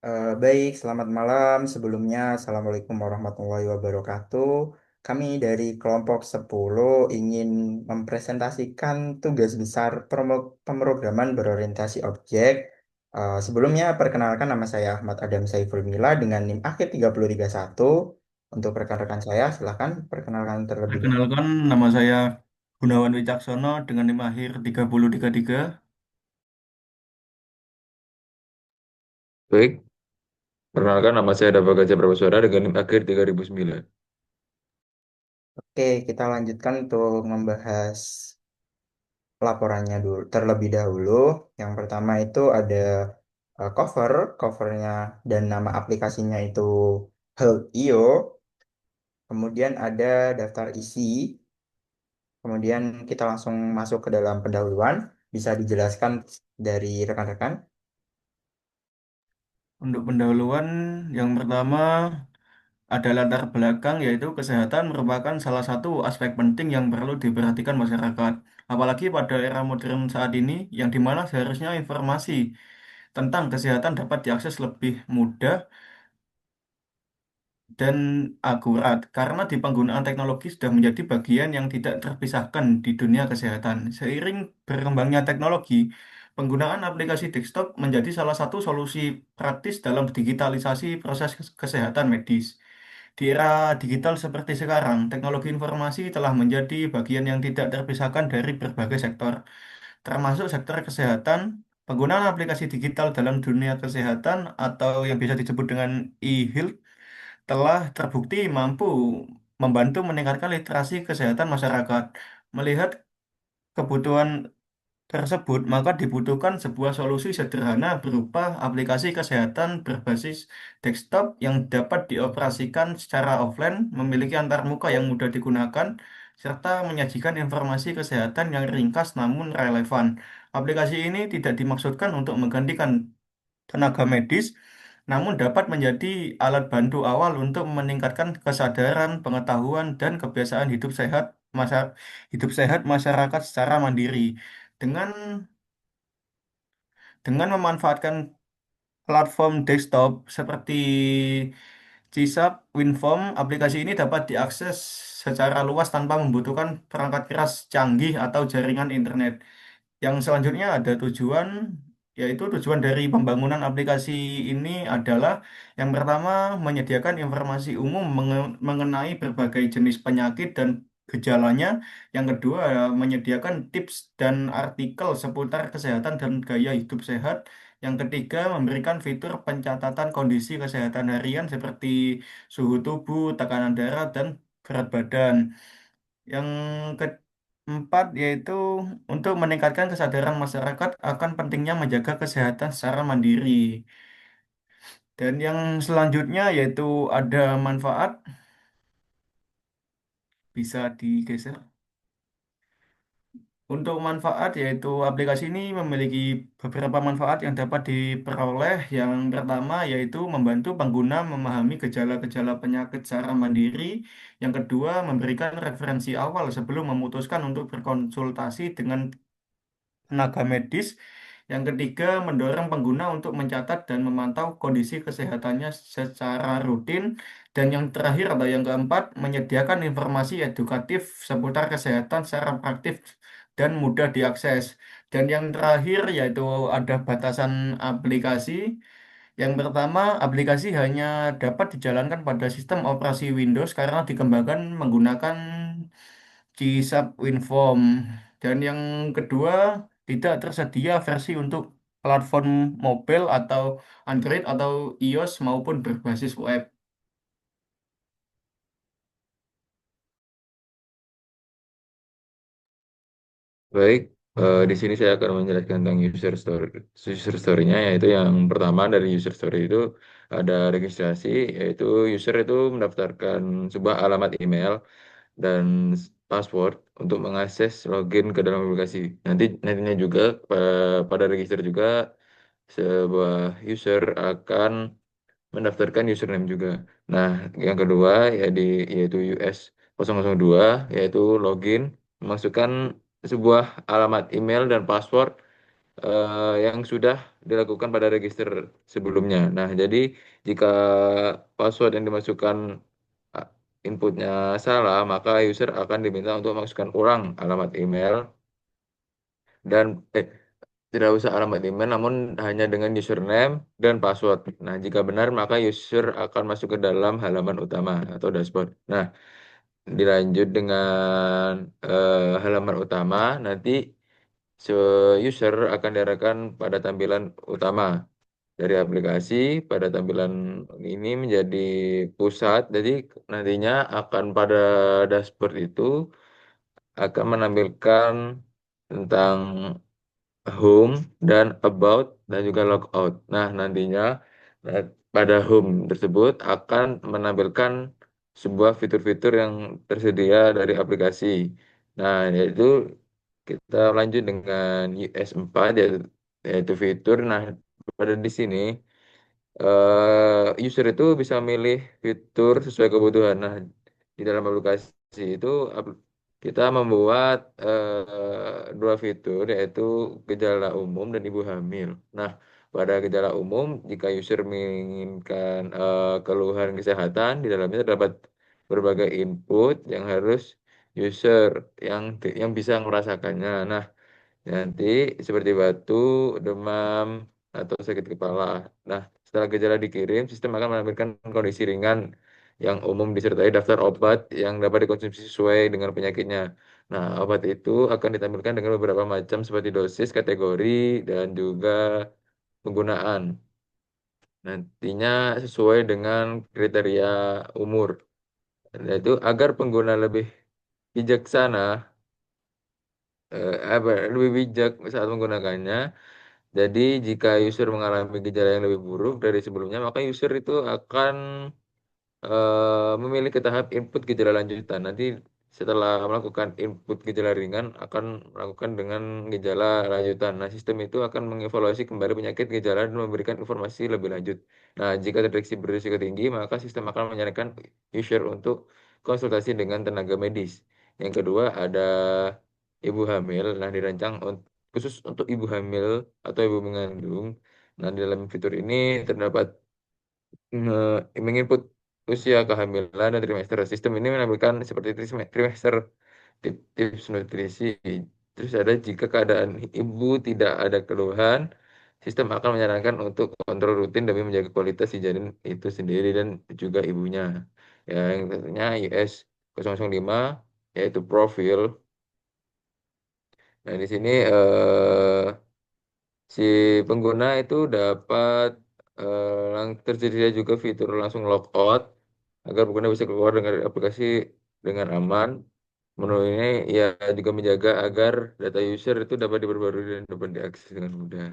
Baik, selamat malam. Sebelumnya, Assalamualaikum warahmatullahi wabarakatuh. Kami dari kelompok 10 ingin mempresentasikan tugas besar pemrograman berorientasi objek. Sebelumnya, perkenalkan nama saya Ahmad Adam Saiful Mila dengan NIM akhir 3031. Untuk rekan-rekan saya, silakan perkenalkan terlebih dahulu. Perkenalkan, nama saya Gunawan Wicaksono dengan NIM akhir 3033. Baik, perkenalkan nama saya Dava Gajah Prabaswara dengan NIM akhir 3009. Oke, kita lanjutkan untuk membahas laporannya dulu terlebih dahulu. Yang pertama itu ada covernya dan nama aplikasinya itu Help.io. Kemudian ada daftar isi. Kemudian kita langsung masuk ke dalam pendahuluan. Bisa dijelaskan dari rekan-rekan. Untuk pendahuluan yang pertama ada latar belakang yaitu kesehatan merupakan salah satu aspek penting yang perlu diperhatikan masyarakat. Apalagi pada era modern saat ini yang dimana seharusnya informasi tentang kesehatan dapat diakses lebih mudah dan akurat karena di penggunaan teknologi sudah menjadi bagian yang tidak terpisahkan di dunia kesehatan. Seiring berkembangnya teknologi, penggunaan aplikasi desktop menjadi salah satu solusi praktis dalam digitalisasi proses kesehatan medis. Di era digital seperti sekarang, teknologi informasi telah menjadi bagian yang tidak terpisahkan dari berbagai sektor, termasuk sektor kesehatan. Penggunaan aplikasi digital dalam dunia kesehatan atau yang bisa disebut dengan e-health telah terbukti mampu membantu meningkatkan literasi kesehatan masyarakat. Melihat kebutuhan tersebut, maka dibutuhkan sebuah solusi sederhana berupa aplikasi kesehatan berbasis desktop yang dapat dioperasikan secara offline, memiliki antarmuka yang mudah digunakan, serta menyajikan informasi kesehatan yang ringkas namun relevan. Aplikasi ini tidak dimaksudkan untuk menggantikan tenaga medis, namun dapat menjadi alat bantu awal untuk meningkatkan kesadaran, pengetahuan, dan kebiasaan hidup sehat masyarakat secara mandiri. Dengan dengan memanfaatkan platform desktop seperti CISAP, WinForm, aplikasi ini dapat diakses secara luas tanpa membutuhkan perangkat keras canggih atau jaringan internet. Yang selanjutnya ada tujuan, yaitu tujuan dari pembangunan aplikasi ini adalah yang pertama menyediakan informasi umum mengenai berbagai jenis penyakit dan gejalanya. Yang kedua, menyediakan tips dan artikel seputar kesehatan dan gaya hidup sehat. Yang ketiga, memberikan fitur pencatatan kondisi kesehatan harian seperti suhu tubuh, tekanan darah, dan berat badan. Yang keempat yaitu untuk meningkatkan kesadaran masyarakat akan pentingnya menjaga kesehatan secara mandiri. Dan yang selanjutnya yaitu ada manfaat, bisa digeser. Untuk manfaat yaitu aplikasi ini memiliki beberapa manfaat yang dapat diperoleh. Yang pertama yaitu membantu pengguna memahami gejala-gejala penyakit secara mandiri. Yang kedua, memberikan referensi awal sebelum memutuskan untuk berkonsultasi dengan tenaga medis. Yang ketiga, mendorong pengguna untuk mencatat dan memantau kondisi kesehatannya secara rutin. Dan yang terakhir atau yang keempat, menyediakan informasi edukatif seputar kesehatan secara praktis dan mudah diakses. Dan yang terakhir yaitu ada batasan aplikasi. Yang pertama, aplikasi hanya dapat dijalankan pada sistem operasi Windows karena dikembangkan menggunakan Cisap Winform. Dan yang kedua, tidak tersedia versi untuk platform mobile atau Android atau iOS maupun berbasis web. Baik, di sini saya akan menjelaskan tentang user story-nya, yaitu yang pertama dari user story itu ada registrasi, yaitu user itu mendaftarkan sebuah alamat email dan password untuk mengakses login ke dalam aplikasi. Nantinya juga pada register juga sebuah user akan mendaftarkan username juga. Nah, yang kedua yaitu US 002 yaitu login, memasukkan sebuah alamat email dan password yang sudah dilakukan pada register sebelumnya. Nah, jadi jika password yang dimasukkan uh, inputnya salah, maka user akan diminta untuk memasukkan ulang alamat email dan tidak usah alamat email, namun hanya dengan username dan password. Nah, jika benar, maka user akan masuk ke dalam halaman utama atau dashboard. Nah, dilanjut dengan halaman utama, nanti user akan diarahkan pada tampilan utama dari aplikasi. Pada tampilan ini menjadi pusat, jadi nantinya akan pada dashboard itu akan menampilkan tentang home dan about dan juga logout. Nah, nantinya nah, pada home tersebut akan menampilkan sebuah fitur-fitur yang tersedia dari aplikasi. Nah, yaitu kita lanjut dengan US 4 yaitu fitur. Nah, pada di sini user itu bisa milih fitur sesuai kebutuhan. Nah, di dalam aplikasi itu kita membuat dua fitur yaitu gejala umum dan ibu hamil. Nah, pada gejala umum jika user menginginkan keluhan kesehatan di dalamnya terdapat berbagai input yang harus user yang bisa merasakannya. Nah, nanti seperti batuk, demam, atau sakit kepala. Nah, setelah gejala dikirim, sistem akan menampilkan kondisi ringan yang umum disertai daftar obat yang dapat dikonsumsi sesuai dengan penyakitnya. Nah, obat itu akan ditampilkan dengan beberapa macam seperti dosis, kategori, dan juga penggunaan. Nantinya sesuai dengan kriteria umur. Yaitu agar pengguna lebih bijaksana, lebih bijak saat menggunakannya. Jadi jika user mengalami gejala yang lebih buruk dari sebelumnya, maka user itu akan memilih ke tahap input gejala lanjutan. Nanti setelah melakukan input gejala ringan, akan melakukan dengan gejala lanjutan. Nah, sistem itu akan mengevaluasi kembali penyakit gejala dan memberikan informasi lebih lanjut. Nah, jika terdeteksi berisiko tinggi, maka sistem akan menyarankan user untuk konsultasi dengan tenaga medis. Yang kedua ada ibu hamil. Nah, dirancang khusus untuk ibu hamil atau ibu mengandung. Nah, di dalam fitur ini terdapat menginput usia kehamilan dan trimester. Sistem ini menampilkan seperti trimester, tips nutrisi. Terus ada jika keadaan ibu tidak ada keluhan, sistem akan menyarankan untuk kontrol rutin demi menjaga kualitas si janin itu sendiri dan juga ibunya. Ya, yang tentunya US 005 yaitu profil. Nah, di sini si pengguna itu dapat tersedia juga fitur langsung logout agar pengguna bisa keluar dengan aplikasi dengan aman. Menu ini ya juga menjaga agar data user itu dapat diperbarui dan dapat diakses dengan mudah.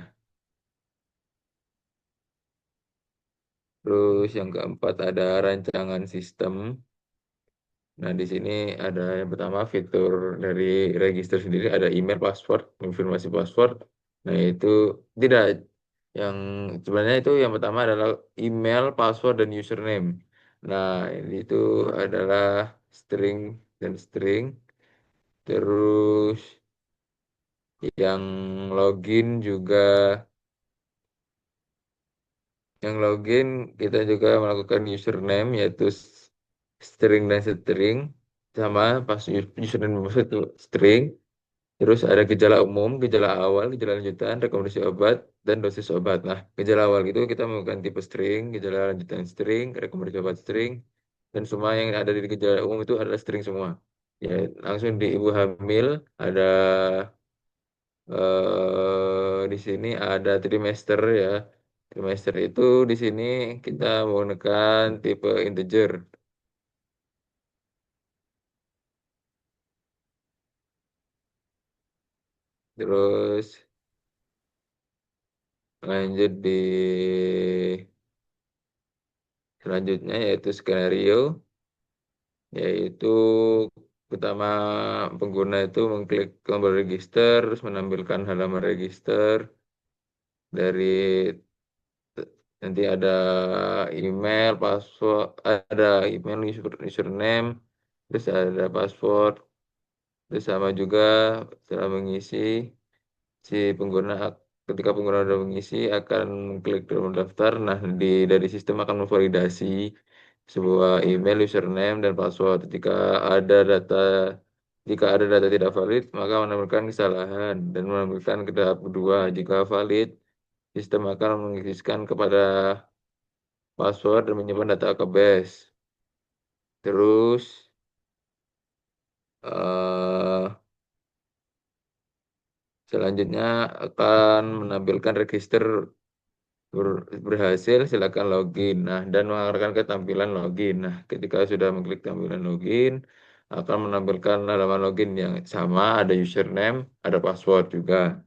Terus yang keempat ada rancangan sistem. Nah, di sini ada yang pertama fitur dari register sendiri, ada email, password, konfirmasi password. Nah, itu tidak yang sebenarnya itu yang pertama adalah email, password, dan username. Nah, ini itu adalah string dan string. Terus yang login juga, yang login kita juga melakukan username yaitu string dan string sama pas username dan password itu string. Terus ada gejala umum, gejala awal, gejala lanjutan, rekomendasi obat, dan dosis obat. Nah, gejala awal itu kita menggunakan tipe string, gejala lanjutan string, rekomendasi obat string, dan semua yang ada di gejala umum itu adalah string semua. Ya, langsung di ibu hamil ada di sini ada trimester ya. Trimester itu di sini kita menggunakan tipe integer. Terus lanjut di selanjutnya yaitu skenario. Yaitu pertama pengguna itu mengklik tombol register terus menampilkan halaman register dari nanti ada email, password, ada email, username, terus ada password, terus sama juga setelah mengisi si pengguna ketika pengguna sudah mengisi akan klik dalam daftar. Nah, dari sistem akan memvalidasi sebuah email, username, dan password. Ada jika ada data tidak valid, maka menemukan kesalahan dan menampilkan ke tahap kedua. Jika valid, sistem akan mengiskan kepada password dan menyimpan data ke base. Terus, eh, selanjutnya akan menampilkan register berhasil, silakan login. Nah, dan mengarahkan ke tampilan login. Nah, ketika sudah mengklik tampilan login, akan menampilkan halaman login yang sama, ada username, ada password juga.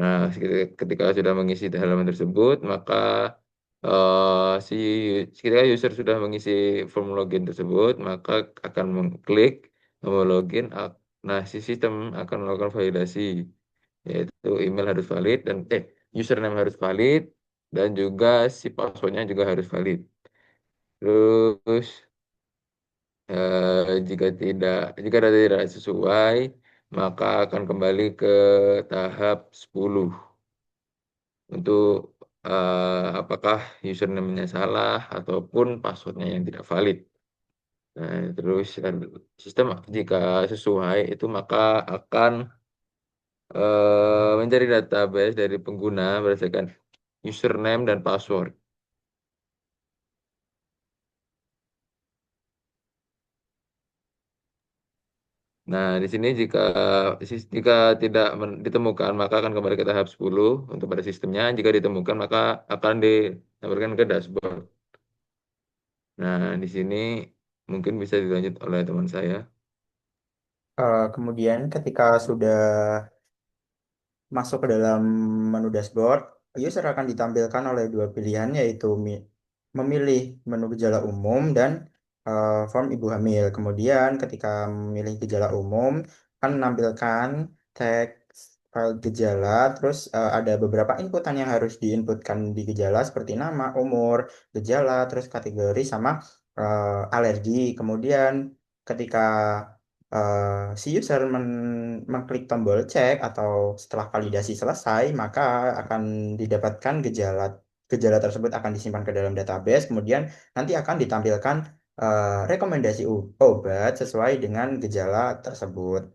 Nah, ketika sudah mengisi halaman tersebut, maka ketika user sudah mengisi form login tersebut, maka akan mengklik tombol login. Nah, si sistem akan melakukan validasi, yaitu email harus valid dan username harus valid dan juga si passwordnya juga harus valid. Terus jika data tidak sesuai, maka akan kembali ke tahap 10 untuk apakah username-nya salah ataupun passwordnya yang tidak valid. Nah, terus sistem jika sesuai itu maka akan mencari database dari pengguna berdasarkan username dan password. Nah, di sini jika tidak ditemukan maka akan kembali ke tahap 10 untuk pada sistemnya. Jika ditemukan maka akan ditampilkan ke dashboard. Nah, di sini mungkin bisa dilanjut oleh teman saya. Kemudian ketika sudah masuk ke dalam menu dashboard, user akan ditampilkan oleh dua pilihan yaitu memilih menu gejala umum dan form ibu hamil. Kemudian ketika memilih gejala umum akan menampilkan teks file gejala, terus ada beberapa inputan yang harus diinputkan di gejala seperti nama, umur, gejala, terus kategori sama alergi. Kemudian ketika si user mengklik tombol cek atau setelah validasi selesai, maka akan didapatkan gejala tersebut akan disimpan ke dalam database, kemudian nanti akan ditampilkan rekomendasi obat sesuai dengan gejala tersebut.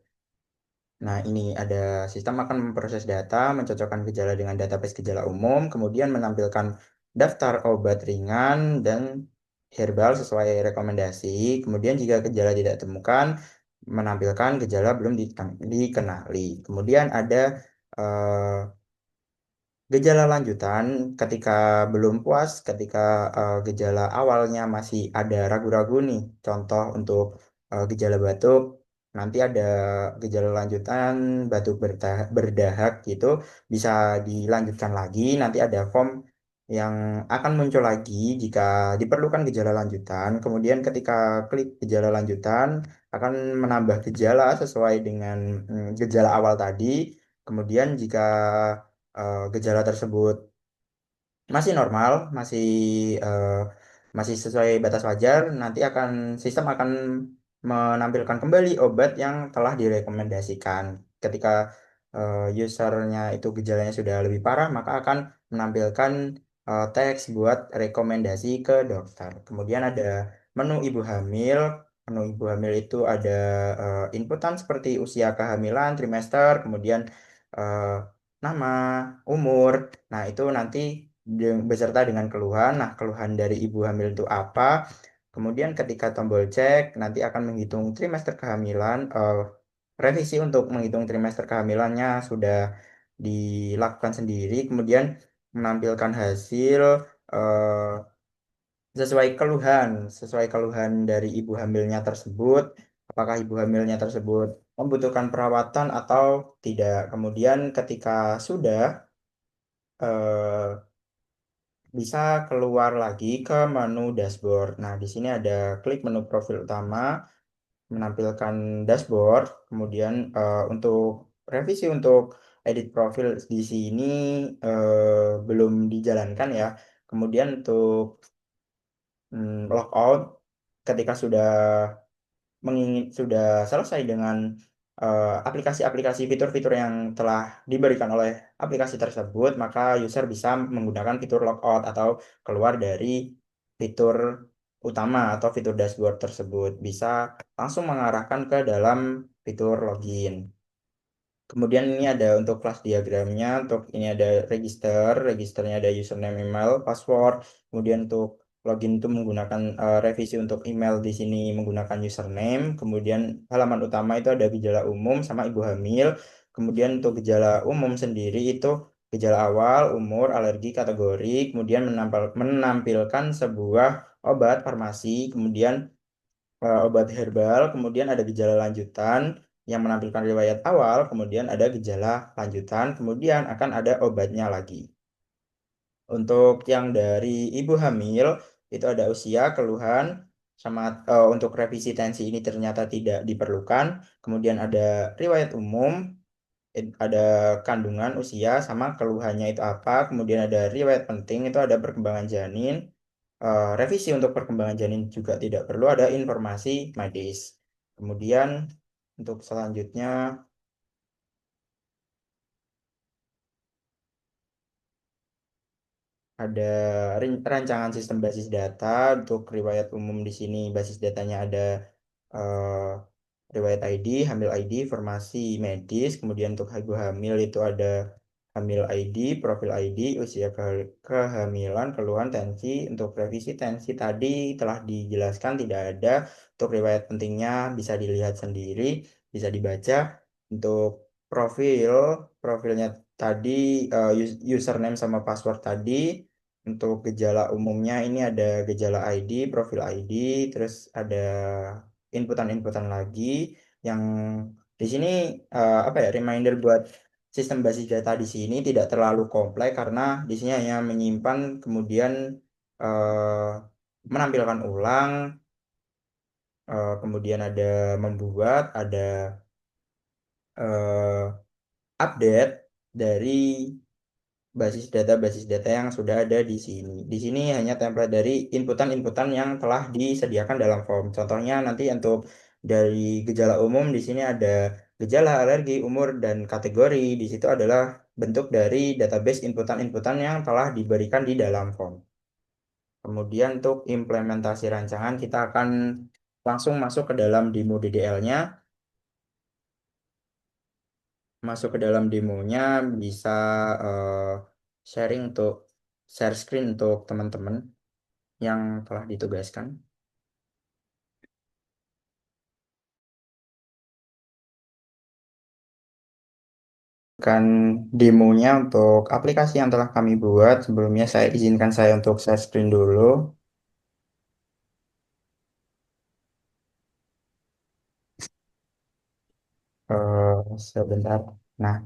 Nah, ini ada sistem akan memproses data, mencocokkan gejala dengan database gejala umum, kemudian menampilkan daftar obat ringan dan herbal sesuai rekomendasi. Kemudian jika gejala tidak ditemukan, menampilkan gejala belum dikenali. Kemudian ada eh, gejala lanjutan ketika belum puas, ketika gejala awalnya masih ada ragu-ragu nih. Contoh untuk gejala batuk, nanti ada gejala lanjutan batuk berdahak gitu, bisa dilanjutkan lagi. Nanti ada form yang akan muncul lagi jika diperlukan gejala lanjutan. Kemudian ketika klik gejala lanjutan akan menambah gejala sesuai dengan gejala awal tadi. Kemudian jika gejala tersebut masih normal, eh, masih sesuai batas wajar, nanti sistem akan menampilkan kembali obat yang telah direkomendasikan. Ketika usernya itu gejalanya sudah lebih parah, maka akan menampilkan teks buat rekomendasi ke dokter. Kemudian ada menu ibu hamil. Menu ibu hamil itu ada inputan seperti usia kehamilan, trimester, kemudian eh, nama, umur. Nah, itu nanti beserta dengan keluhan. Nah, keluhan dari ibu hamil itu apa? Kemudian ketika tombol cek, nanti akan menghitung trimester kehamilan. Revisi untuk menghitung trimester kehamilannya sudah dilakukan sendiri. Kemudian menampilkan hasil eh, sesuai keluhan dari ibu hamilnya tersebut. Apakah ibu hamilnya tersebut membutuhkan perawatan atau tidak. Kemudian ketika sudah eh, bisa keluar lagi ke menu dashboard. Nah, di sini ada klik menu profil utama, menampilkan dashboard. Kemudian untuk revisi untuk edit profil di sini belum dijalankan ya. Kemudian untuk logout ketika sudah selesai dengan aplikasi-aplikasi fitur-fitur yang telah diberikan oleh aplikasi tersebut, maka user bisa menggunakan fitur logout atau keluar dari fitur utama atau fitur dashboard tersebut. Bisa langsung mengarahkan ke dalam fitur login. Kemudian ini ada untuk kelas diagramnya, untuk ini ada registernya ada username, email, password. Kemudian untuk login itu menggunakan revisi untuk email di sini menggunakan username. Kemudian halaman utama itu ada gejala umum sama ibu hamil. Kemudian untuk gejala umum sendiri itu gejala awal, umur, alergi, kategori. Kemudian menampilkan sebuah obat farmasi. Kemudian obat herbal, kemudian ada gejala lanjutan yang menampilkan riwayat awal, kemudian ada gejala lanjutan, kemudian akan ada obatnya lagi. Untuk yang dari ibu hamil, itu ada usia, keluhan, sama untuk revisi tensi ini ternyata tidak diperlukan. Kemudian ada riwayat umum, ada kandungan, usia, sama keluhannya itu apa. Kemudian ada riwayat penting, itu ada perkembangan janin. Revisi untuk perkembangan janin juga tidak perlu ada informasi medis. Kemudian untuk selanjutnya ada rancangan sistem basis data untuk riwayat umum di sini basis datanya ada eh, riwayat ID, hamil ID, informasi medis, kemudian untuk ibu hamil itu ada hamil ID, profil ID, usia kehamilan, keluhan tensi. Untuk revisi tensi tadi telah dijelaskan tidak ada. Untuk riwayat pentingnya bisa dilihat sendiri, bisa dibaca. Untuk profil, profilnya tadi username sama password tadi. Untuk gejala umumnya ini ada gejala ID, profil ID, terus ada inputan-inputan lagi yang di sini apa ya reminder buat sistem basis data di sini tidak terlalu kompleks karena di sini hanya menyimpan kemudian eh, menampilkan ulang kemudian ada membuat ada eh, update dari basis data yang sudah ada di sini. Di sini hanya template dari inputan-inputan yang telah disediakan dalam form. Contohnya nanti untuk dari gejala umum di sini ada gejala, alergi, umur, dan kategori. Di situ adalah bentuk dari database inputan-inputan yang telah diberikan di dalam form. Kemudian untuk implementasi rancangan kita akan langsung masuk ke dalam demo DDL-nya. Masuk ke dalam demonya bisa eh, sharing untuk share screen untuk teman-teman yang telah ditugaskan. Kan demonya untuk aplikasi yang telah kami buat. Sebelumnya saya izinkan saya untuk share screen dulu. Sebentar. Nah,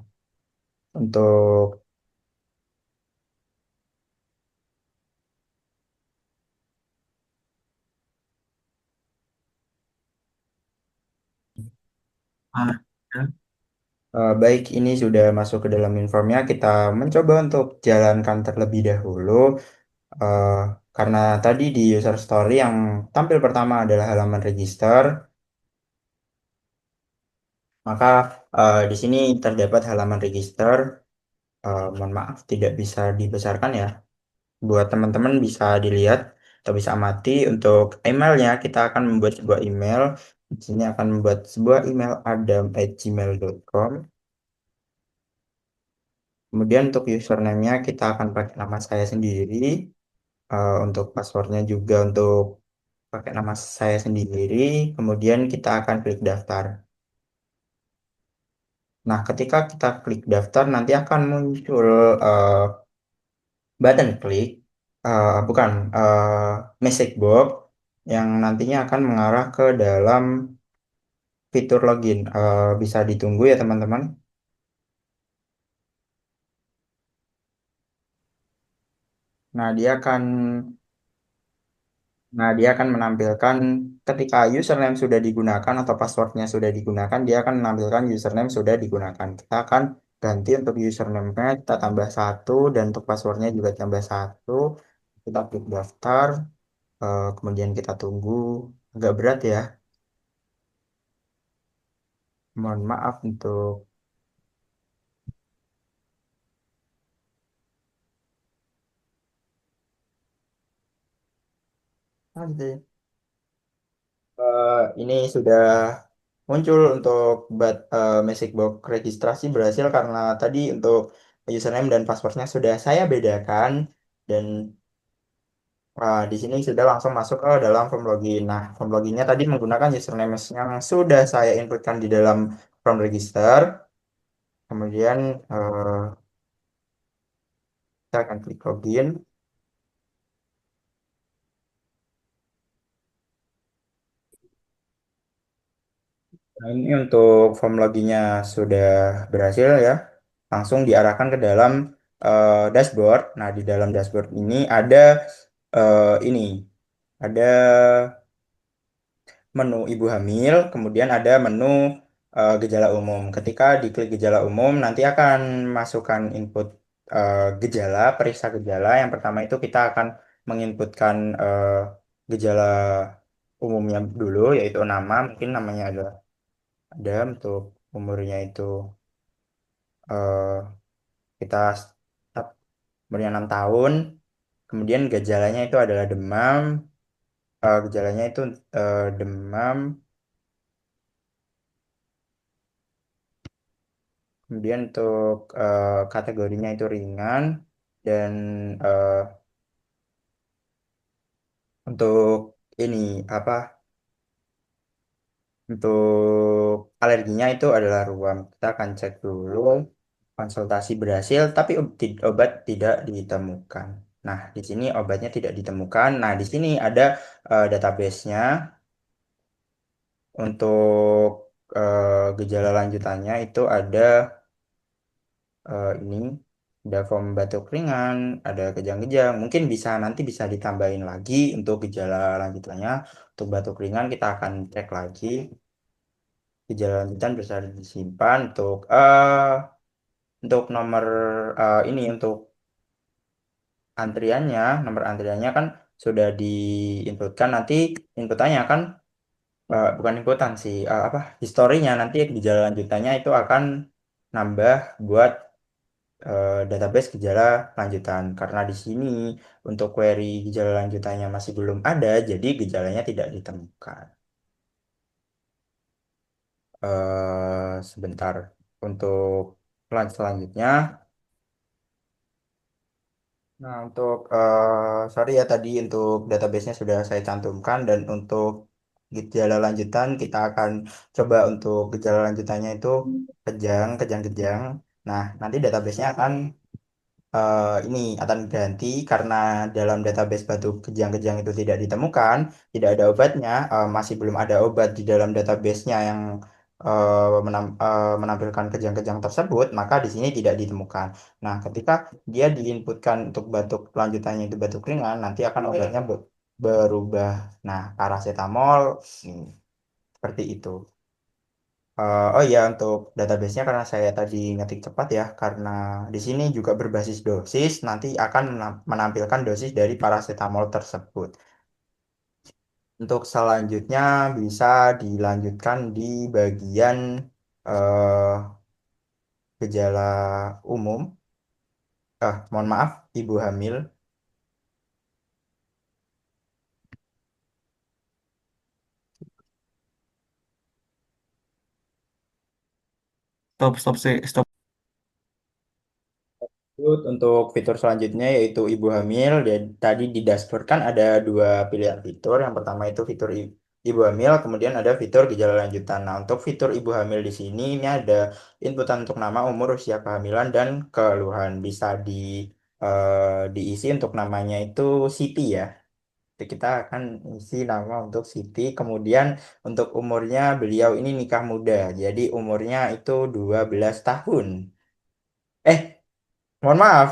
untuk Ah, ya. baik ini sudah masuk ke dalam informnya. Kita mencoba untuk jalankan terlebih dahulu. Eh, karena tadi di user story yang tampil pertama adalah halaman register. Maka di sini terdapat halaman register. Mohon maaf tidak bisa dibesarkan ya. Buat teman-teman bisa dilihat atau bisa amati untuk emailnya kita akan membuat sebuah email. Di sini akan membuat sebuah email adam@gmail.com. Kemudian untuk username-nya kita akan pakai nama saya sendiri. Untuk passwordnya juga untuk pakai nama saya sendiri. Kemudian kita akan klik daftar. Nah, ketika kita klik daftar nanti akan muncul eh, button klik, bukan message box yang nantinya akan mengarah ke dalam fitur login. Bisa ditunggu ya teman-teman. Nah, dia akan menampilkan ketika username sudah digunakan atau passwordnya sudah digunakan, dia akan menampilkan username sudah digunakan. Kita akan ganti untuk username-nya kita tambah satu dan untuk passwordnya juga tambah satu. Kita klik daftar, kemudian kita tunggu. Agak berat ya. Mohon maaf untuk nanti. Ini sudah muncul untuk Magic Box registrasi berhasil karena tadi untuk username dan passwordnya sudah saya bedakan dan di sini sudah langsung masuk ke dalam form login. Nah, form loginnya tadi menggunakan username yang sudah saya inputkan di dalam form register. Kemudian kita akan klik login. Nah, ini untuk form loginnya sudah berhasil ya. Langsung diarahkan ke dalam dashboard. Nah, di dalam dashboard ini ada ini ada menu ibu hamil, kemudian ada menu gejala umum. Ketika diklik gejala umum, nanti akan masukkan input gejala, periksa gejala. Yang pertama itu kita akan menginputkan gejala umumnya dulu, yaitu nama. Mungkin namanya ada untuk umurnya itu eh, kita start umurnya 6 tahun. Kemudian gejalanya itu adalah demam. Gejalanya itu demam. Kemudian untuk kategorinya itu ringan dan eh, untuk ini apa? Untuk alerginya itu adalah ruam. Kita akan cek dulu. Konsultasi berhasil, tapi obat tidak ditemukan. Nah, di sini obatnya tidak ditemukan. Nah, di sini ada database-nya untuk gejala lanjutannya itu ada ini ada form batuk ringan, ada kejang-kejang. Mungkin nanti bisa ditambahin lagi untuk gejala lanjutannya. Untuk batuk ringan kita akan cek lagi. Gejala lanjutan bisa disimpan untuk nomor ini untuk nomor antriannya kan sudah diinputkan. Nanti inputannya kan bukan inputan sih, apa historinya nanti gejala lanjutannya itu akan nambah buat database gejala lanjutan karena di sini untuk query gejala lanjutannya masih belum ada, jadi gejalanya tidak ditemukan. Sebentar untuk selanjutnya. Nah, untuk sorry ya tadi untuk database-nya sudah saya cantumkan dan untuk gejala lanjutan kita akan coba untuk gejala lanjutannya itu kejang-kejang. Nah, nanti database-nya akan ini akan ganti karena dalam database batu kejang-kejang itu tidak ditemukan, tidak ada obatnya, masih belum ada obat di dalam database-nya yang menampilkan kejang-kejang tersebut, maka di sini tidak ditemukan. Nah, ketika dia diinputkan untuk batuk lanjutannya itu batuk ringan, nanti akan obatnya berubah. Nah, paracetamol seperti itu. Oh iya, untuk database-nya karena saya tadi ngetik cepat ya, karena di sini juga berbasis dosis, nanti akan menampilkan dosis dari paracetamol tersebut. Untuk selanjutnya bisa dilanjutkan di bagian eh, gejala umum. Mohon maaf, ibu hamil. Stop, stop, stop. Untuk fitur selanjutnya yaitu ibu hamil. Dan tadi di dashboard kan ada dua pilihan fitur. Yang pertama itu fitur ibu hamil, kemudian ada fitur gejala lanjutan. Nah, untuk fitur ibu hamil di sini ini ada inputan untuk nama, umur, usia kehamilan dan keluhan. Bisa diisi untuk namanya itu Siti ya. Jadi kita akan isi nama untuk Siti. Kemudian untuk umurnya beliau ini nikah muda. Jadi umurnya itu 12 tahun. Eh, mohon maaf.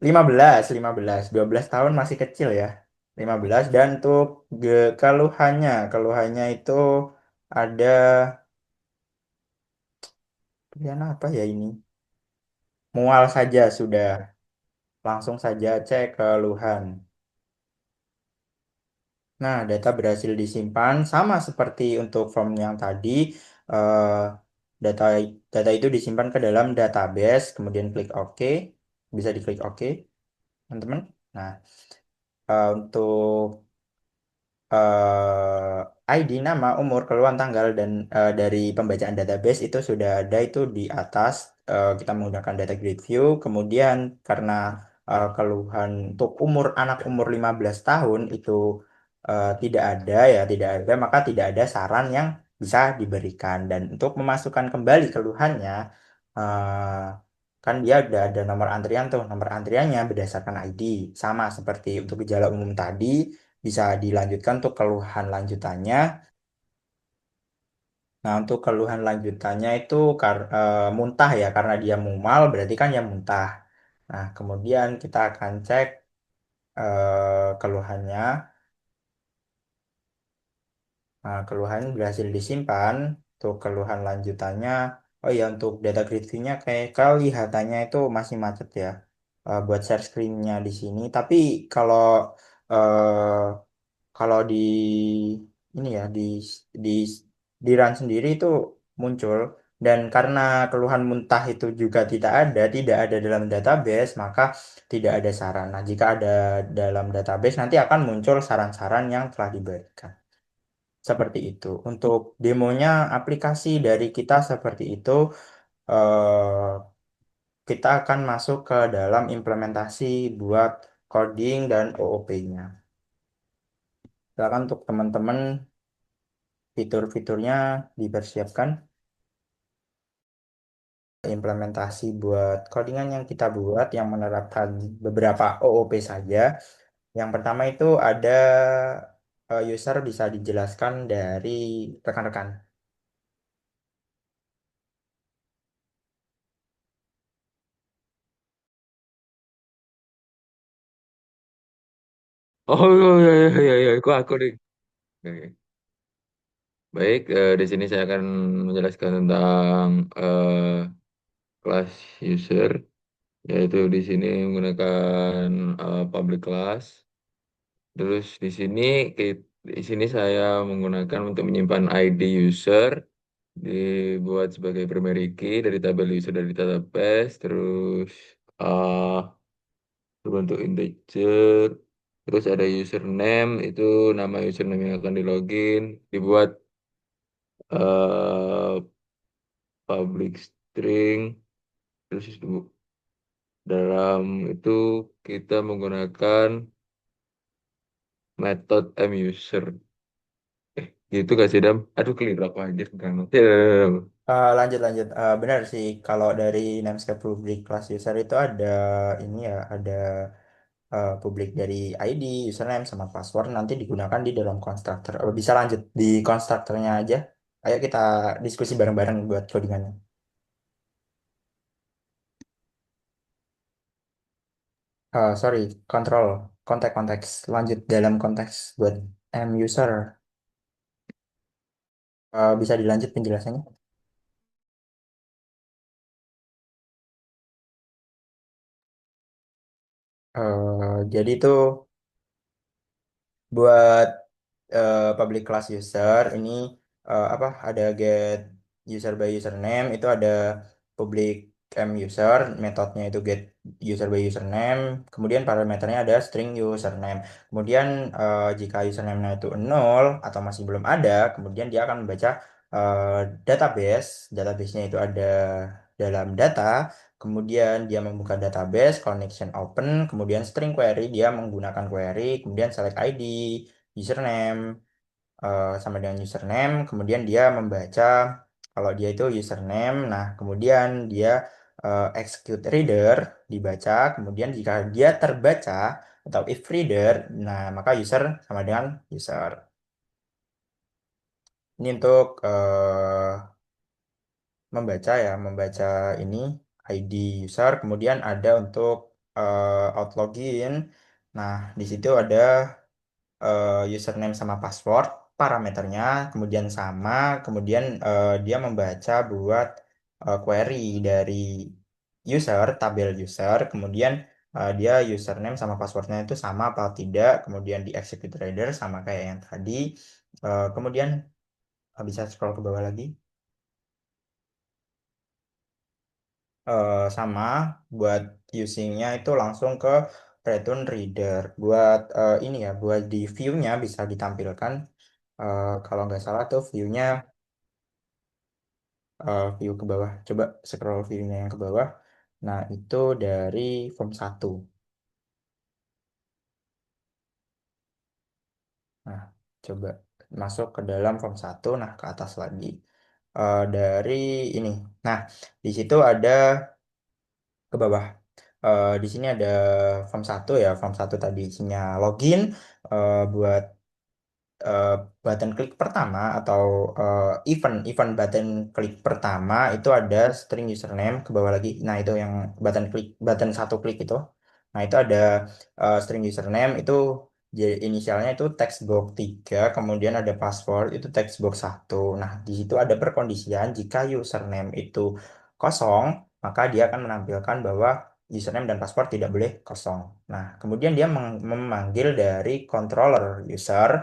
12 tahun masih kecil ya. 15 dan untuk keluhannya itu ada pilihan apa ya ini? Mual saja sudah. Langsung saja cek keluhan. Nah, data berhasil disimpan sama seperti untuk form yang tadi. Data data itu disimpan ke dalam database, kemudian klik OK, bisa diklik OK, teman-teman. Nah, untuk ID, nama, umur, keluhan tanggal, dan dari pembacaan database itu sudah ada itu di atas. Kita menggunakan data grid view. Kemudian karena keluhan untuk anak umur 15 tahun itu tidak ada ya, tidak ada, maka tidak ada saran yang bisa diberikan. Dan untuk memasukkan kembali keluhannya, eh, kan dia udah ada nomor antrian tuh, nomor antriannya berdasarkan ID, sama seperti untuk gejala umum tadi. Bisa dilanjutkan untuk keluhan lanjutannya. Nah, untuk keluhan lanjutannya itu muntah ya, karena dia mual berarti kan ya muntah. Nah, kemudian kita akan cek keluhannya. Nah, keluhan berhasil disimpan. Untuk keluhan lanjutannya, oh ya, untuk data grid view-nya kayak kelihatannya itu masih macet ya. Buat share screen-nya di sini. Tapi kalau eh, kalau ini ya di di run sendiri itu muncul, dan karena keluhan muntah itu juga tidak ada dalam database, maka tidak ada saran. Nah, jika ada dalam database nanti akan muncul saran-saran yang telah diberikan. Seperti itu. Untuk demonya aplikasi dari kita seperti itu, eh, kita akan masuk ke dalam implementasi buat coding dan OOP-nya. Silakan untuk teman-teman fitur-fiturnya dipersiapkan. Implementasi buat codingan yang kita buat yang menerapkan beberapa OOP saja. Yang pertama itu ada user, bisa dijelaskan dari rekan-rekan. Oh iya iya iya iya, aku nih. Oke. Baik, di sini saya akan menjelaskan tentang kelas user, yaitu di sini menggunakan public class. Terus di sini saya menggunakan untuk menyimpan ID user, dibuat sebagai primary key dari tabel user dari database, terus uh, berbentuk integer, terus ada username, itu nama username yang akan di login, dibuat uh, public string, terus dalam itu kita menggunakan metode muser. Gitu gak sih, Dam? Aduh, keliru aku aja sekarang. Ya, ya, ya, ya. Lanjut lanjut. Benar sih, kalau dari namespace public class user itu ada ini ya, ada publik dari ID, username, sama password nanti digunakan di dalam konstruktor. Bisa lanjut di konstruktornya aja. Ayo kita diskusi bareng-bareng buat codingannya. Sorry, kontrol konteks-konteks. Lanjut dalam konteks buat M user. Bisa dilanjut penjelasannya. Jadi itu buat public class user ini apa, ada get user by username, itu ada public user, metodenya itu get user by username, kemudian parameternya ada string username. Kemudian jika username-nya itu nol atau masih belum ada, kemudian dia akan membaca eh, database-nya itu ada dalam data. Kemudian dia membuka database, connection open, kemudian string query, dia menggunakan query, kemudian select ID, username, sama dengan username, kemudian dia membaca kalau dia itu username. Nah, kemudian dia execute reader, dibaca, kemudian jika dia terbaca atau if reader, nah maka user sama dengan user. Ini untuk membaca ini ID user, kemudian ada untuk out login. Nah, di situ ada username sama password, parameternya, kemudian sama, kemudian dia membaca buat query dari user, tabel user, kemudian dia username sama passwordnya itu sama atau tidak, kemudian di execute reader sama kayak yang tadi. Kemudian bisa scroll ke bawah lagi. sama buat usingnya itu langsung ke return reader. Buat ini ya, buat di view-nya bisa ditampilkan. Kalau nggak salah tuh view-nya view ke bawah. Coba scroll view-nya yang ke bawah. Nah, itu dari form 1. Nah, coba masuk ke dalam form 1. Nah, ke atas lagi. Dari ini. Nah, di situ ada ke bawah. Di sini ada form 1 ya. Form 1 tadi isinya login, buat eh, button klik pertama atau event button klik pertama itu ada string username ke bawah lagi. Nah, itu yang button 1 klik itu. Nah, itu ada string username itu inisialnya itu text box 3, kemudian ada password itu text box 1. Nah, di situ ada perkondisian jika username itu kosong, maka dia akan menampilkan bahwa username dan password tidak boleh kosong. Nah, kemudian dia memanggil dari controller user,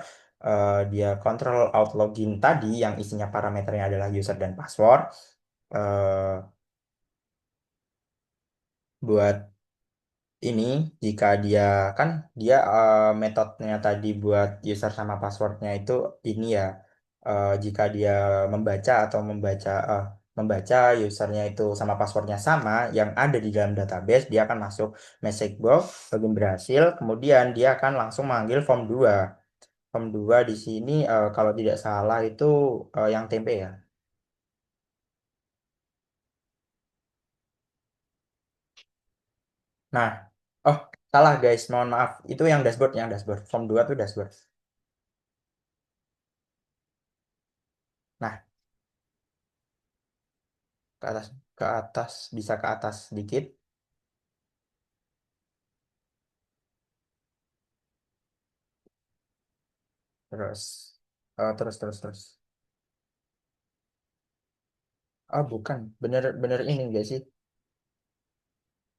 dia control out login tadi yang isinya parameternya adalah user dan password, eh, buat ini jika dia kan dia metodenya tadi buat user sama passwordnya itu ini ya, jika dia membaca usernya itu sama passwordnya sama yang ada di dalam database, dia akan masuk message box login berhasil, kemudian dia akan langsung manggil form 2. Form 2 di sini kalau tidak salah itu yang tempe ya. Nah, oh salah guys, mohon maaf. Itu yang dashboard. Form 2 tuh dashboard. Nah, ke atas, ke atas, bisa ke atas sedikit. Terus, terus. Oh, bukan. Bener ini enggak sih?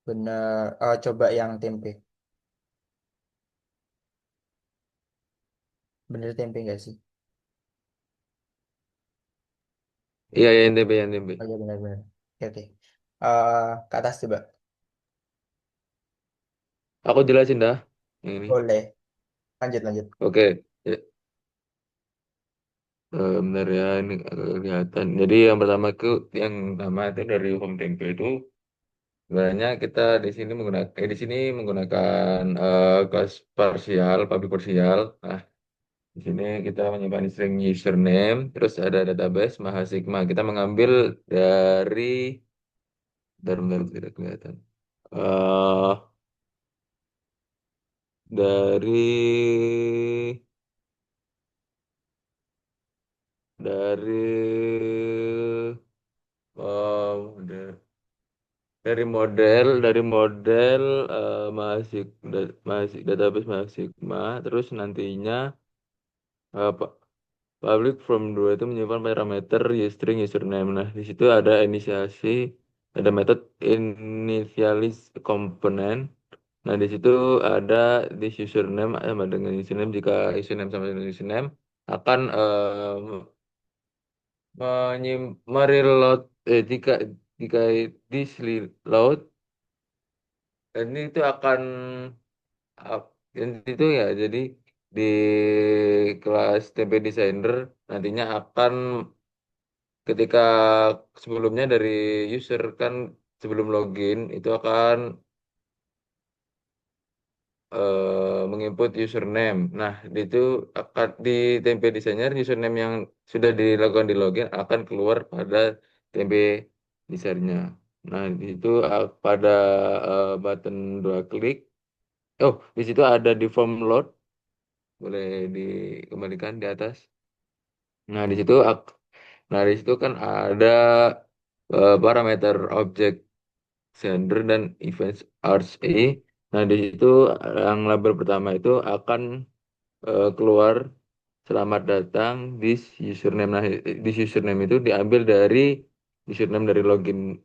Bener, coba yang tempe. Bener tempe enggak sih? Iya, ya NTB, ya NTB. Oh iya, bener. Oke, oke. Ke atas coba. Aku jelasin dah. Yang ini. Boleh. Lanjut. Oke. Ya, bentar ya, ini agak kelihatan. Jadi yang pertama itu dari home template itu sebenarnya kita di sini menggunakan kelas parsial, public parsial. Nah, di sini kita menyimpan string username, terus ada database Mahasigma. Kita mengambil dari bentar, tidak kelihatan. eh dari dari dari dari model database Mahasigma, terus nantinya apa public from 2 itu menyimpan parameter string username. Nah, di situ ada metode initialize component. Nah, di situ ada this username sama dengan username. Jika username sama dengan username akan mereload, jika jika this reload, ini itu akan dan itu ya, jadi di kelas TP Designer nantinya akan ketika sebelumnya dari user kan sebelum login itu akan menginput username. Nah, itu akan di tempe desainer username yang sudah dilakukan di login akan keluar pada tempe desainnya. Nah, di situ pada button 2 klik. Oh, di situ ada di form load, boleh dikembalikan di atas. Nah, di situ kan ada parameter objek sender dan events RC. Nah, di situ yang label pertama itu akan keluar selamat datang di username. Nah, di username itu diambil dari username dari login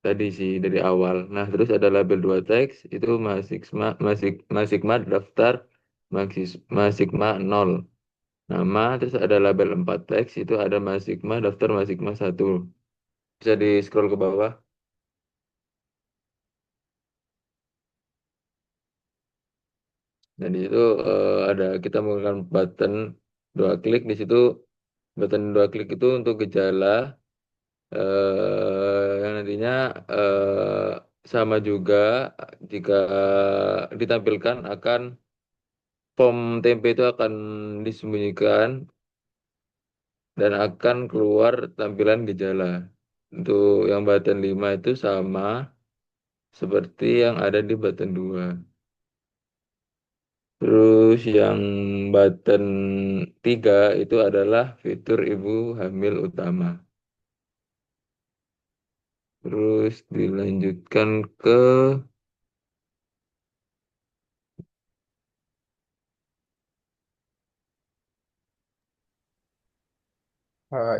tadi sih dari awal. Nah, terus ada label 2 teks itu Masigma daftar Masigma 0 nama, terus ada label 4 teks itu ada Masigma daftar Masigma 1. Bisa di scroll ke bawah. Dan di situ ada kita menggunakan button dua klik di situ. Button dua klik itu untuk gejala yang nantinya sama juga jika ditampilkan akan pom tempe itu akan disembunyikan dan akan keluar tampilan gejala. Untuk yang button 5 itu sama seperti yang ada di button 2. Terus yang button 3 itu adalah fitur ibu hamil utama. Terus dilanjutkan ke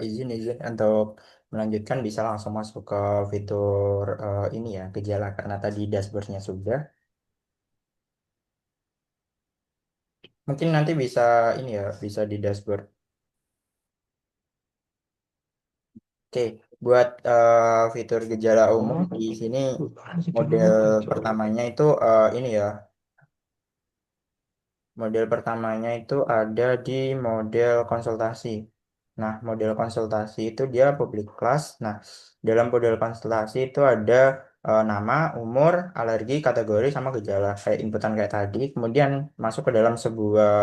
Izin untuk melanjutkan bisa langsung masuk ke fitur ini ya gejala karena tadi dashboardnya sudah. Mungkin nanti bisa ini ya bisa di dashboard. Oke, buat fitur gejala umum di sini model pertamanya itu ini ya. Model pertamanya itu ada di model konsultasi. Nah, model konsultasi itu dia public class. Nah, dalam model konsultasi itu ada nama, umur, alergi, kategori, sama gejala kayak inputan kayak tadi. Kemudian masuk ke dalam sebuah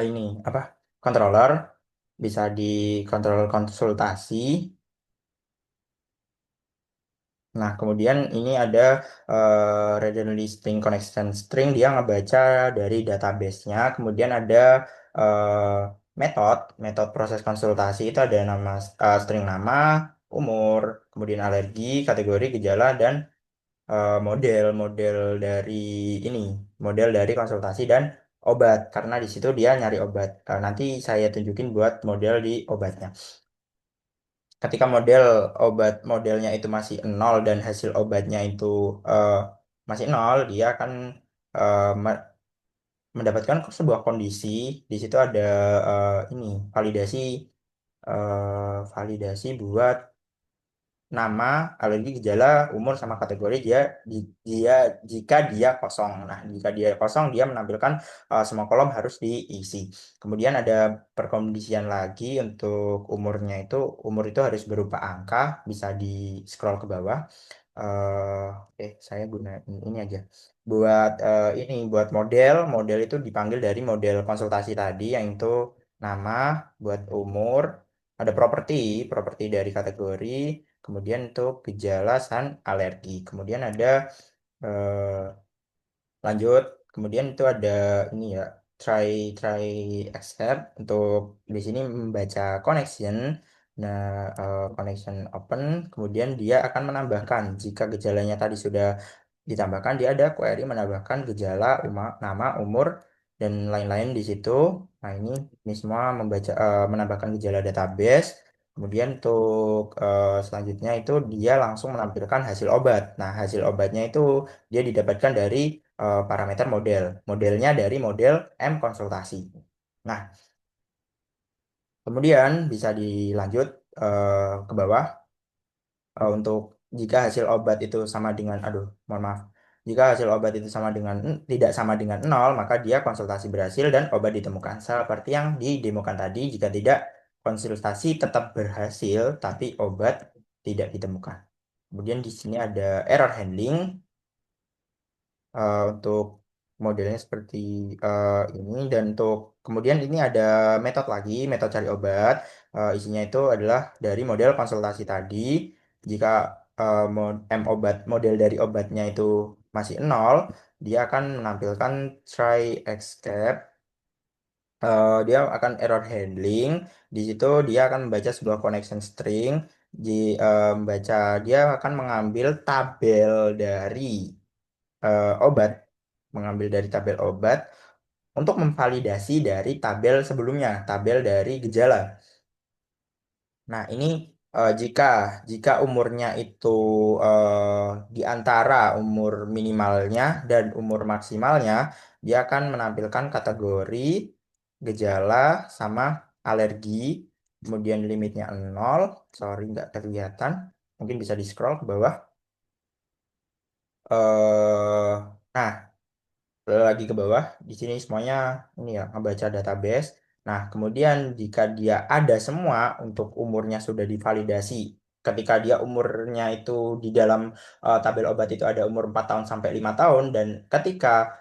ini apa? Controller bisa di kontrol konsultasi. Nah, kemudian ini ada readily string connection string, dia ngebaca dari database-nya. Kemudian ada eh, metode proses konsultasi itu ada nama string nama, umur, kemudian alergi, kategori, gejala, dan model dari ini, model dari konsultasi dan obat. Karena di situ dia nyari obat. Nanti saya tunjukin buat model di obatnya. Ketika model obat modelnya itu masih nol dan hasil obatnya itu eh, masih nol, dia akan eh, me- mendapatkan sebuah kondisi. Di situ ada ini validasi validasi buat nama, alergi, gejala, umur, sama kategori dia jika dia kosong. Nah, jika dia kosong, dia menampilkan semua kolom harus diisi. Kemudian ada perkondisian lagi untuk umurnya itu, umur itu harus berupa angka, bisa di scroll ke bawah. Saya gunain ini aja. Buat model itu dipanggil dari model konsultasi tadi, yang itu nama, buat umur, ada properti dari kategori. Kemudian untuk gejala dan alergi. Kemudian ada eh, lanjut. Kemudian itu ada ini ya try try accept untuk di sini membaca connection. Nah, connection open. Kemudian dia akan menambahkan jika gejalanya tadi sudah ditambahkan, dia ada query menambahkan gejala, nama, umur, dan lain-lain di situ. Nah, ini semua menambahkan gejala database. Kemudian untuk selanjutnya itu dia langsung menampilkan hasil obat. Nah, hasil obatnya itu dia didapatkan dari parameter model. Modelnya dari model M konsultasi. Nah, kemudian bisa dilanjut ke bawah. Untuk jika hasil obat itu sama dengan, aduh, mohon maaf, jika hasil obat itu tidak sama dengan nol, maka dia konsultasi berhasil dan obat ditemukan. Seperti yang didemokan tadi, jika tidak, konsultasi tetap berhasil, tapi obat tidak ditemukan. Kemudian di sini ada error handling. Untuk modelnya seperti ini, dan untuk kemudian ini ada metode cari obat. Isinya itu adalah dari model konsultasi tadi. Jika model dari obatnya itu masih nol, dia akan menampilkan try escape. Dia akan error handling. Di situ dia akan membaca sebuah connection string. di Membaca, dia akan mengambil tabel dari obat, untuk memvalidasi dari tabel sebelumnya, tabel dari gejala. Nah, ini jika jika umurnya itu di antara umur minimalnya dan umur maksimalnya, dia akan menampilkan kategori, gejala, sama alergi. Kemudian limitnya 0. Sorry, nggak kelihatan. Mungkin bisa di scroll ke bawah. Eh, nah, lagi ke bawah. Di sini semuanya ini ya ngebaca database. Nah, kemudian jika dia ada semua untuk umurnya sudah divalidasi, ketika dia umurnya itu di dalam tabel obat itu ada umur 4 tahun sampai 5 tahun dan ketika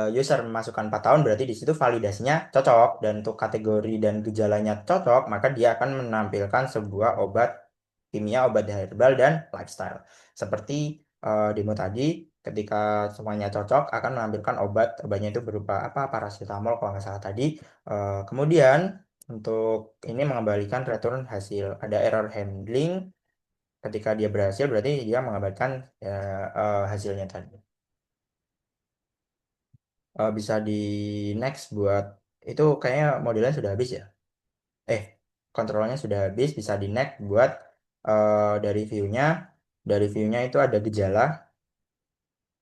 user memasukkan 4 tahun berarti di situ validasinya cocok dan untuk kategori dan gejalanya cocok, maka dia akan menampilkan sebuah obat kimia, obat herbal dan lifestyle. Seperti demo tadi, ketika semuanya cocok akan menampilkan obatnya itu berupa apa, paracetamol kalau nggak salah tadi. Kemudian untuk ini mengembalikan return hasil, ada error handling. Ketika dia berhasil berarti dia mengembalikan ya, hasilnya tadi. Bisa di next buat itu, kayaknya modelnya sudah habis ya. eh Kontrolnya sudah habis, bisa di next buat dari view-nya. Dari view-nya itu ada gejala,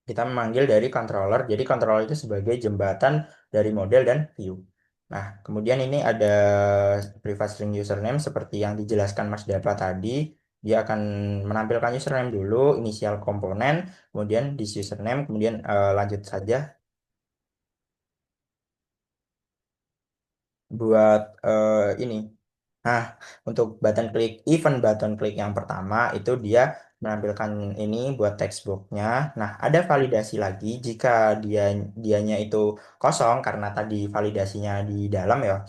kita memanggil dari controller. Jadi controller itu sebagai jembatan dari model dan view. Nah, kemudian ini ada private string username seperti yang dijelaskan Mas Dava tadi. Dia akan menampilkan username dulu, inisial komponen, kemudian this username, kemudian lanjut saja buat ini. Nah, untuk button click, event button click yang pertama itu dia menampilkan ini buat textbooknya. Nah, ada validasi lagi jika dianya itu kosong karena tadi validasinya di dalam ya.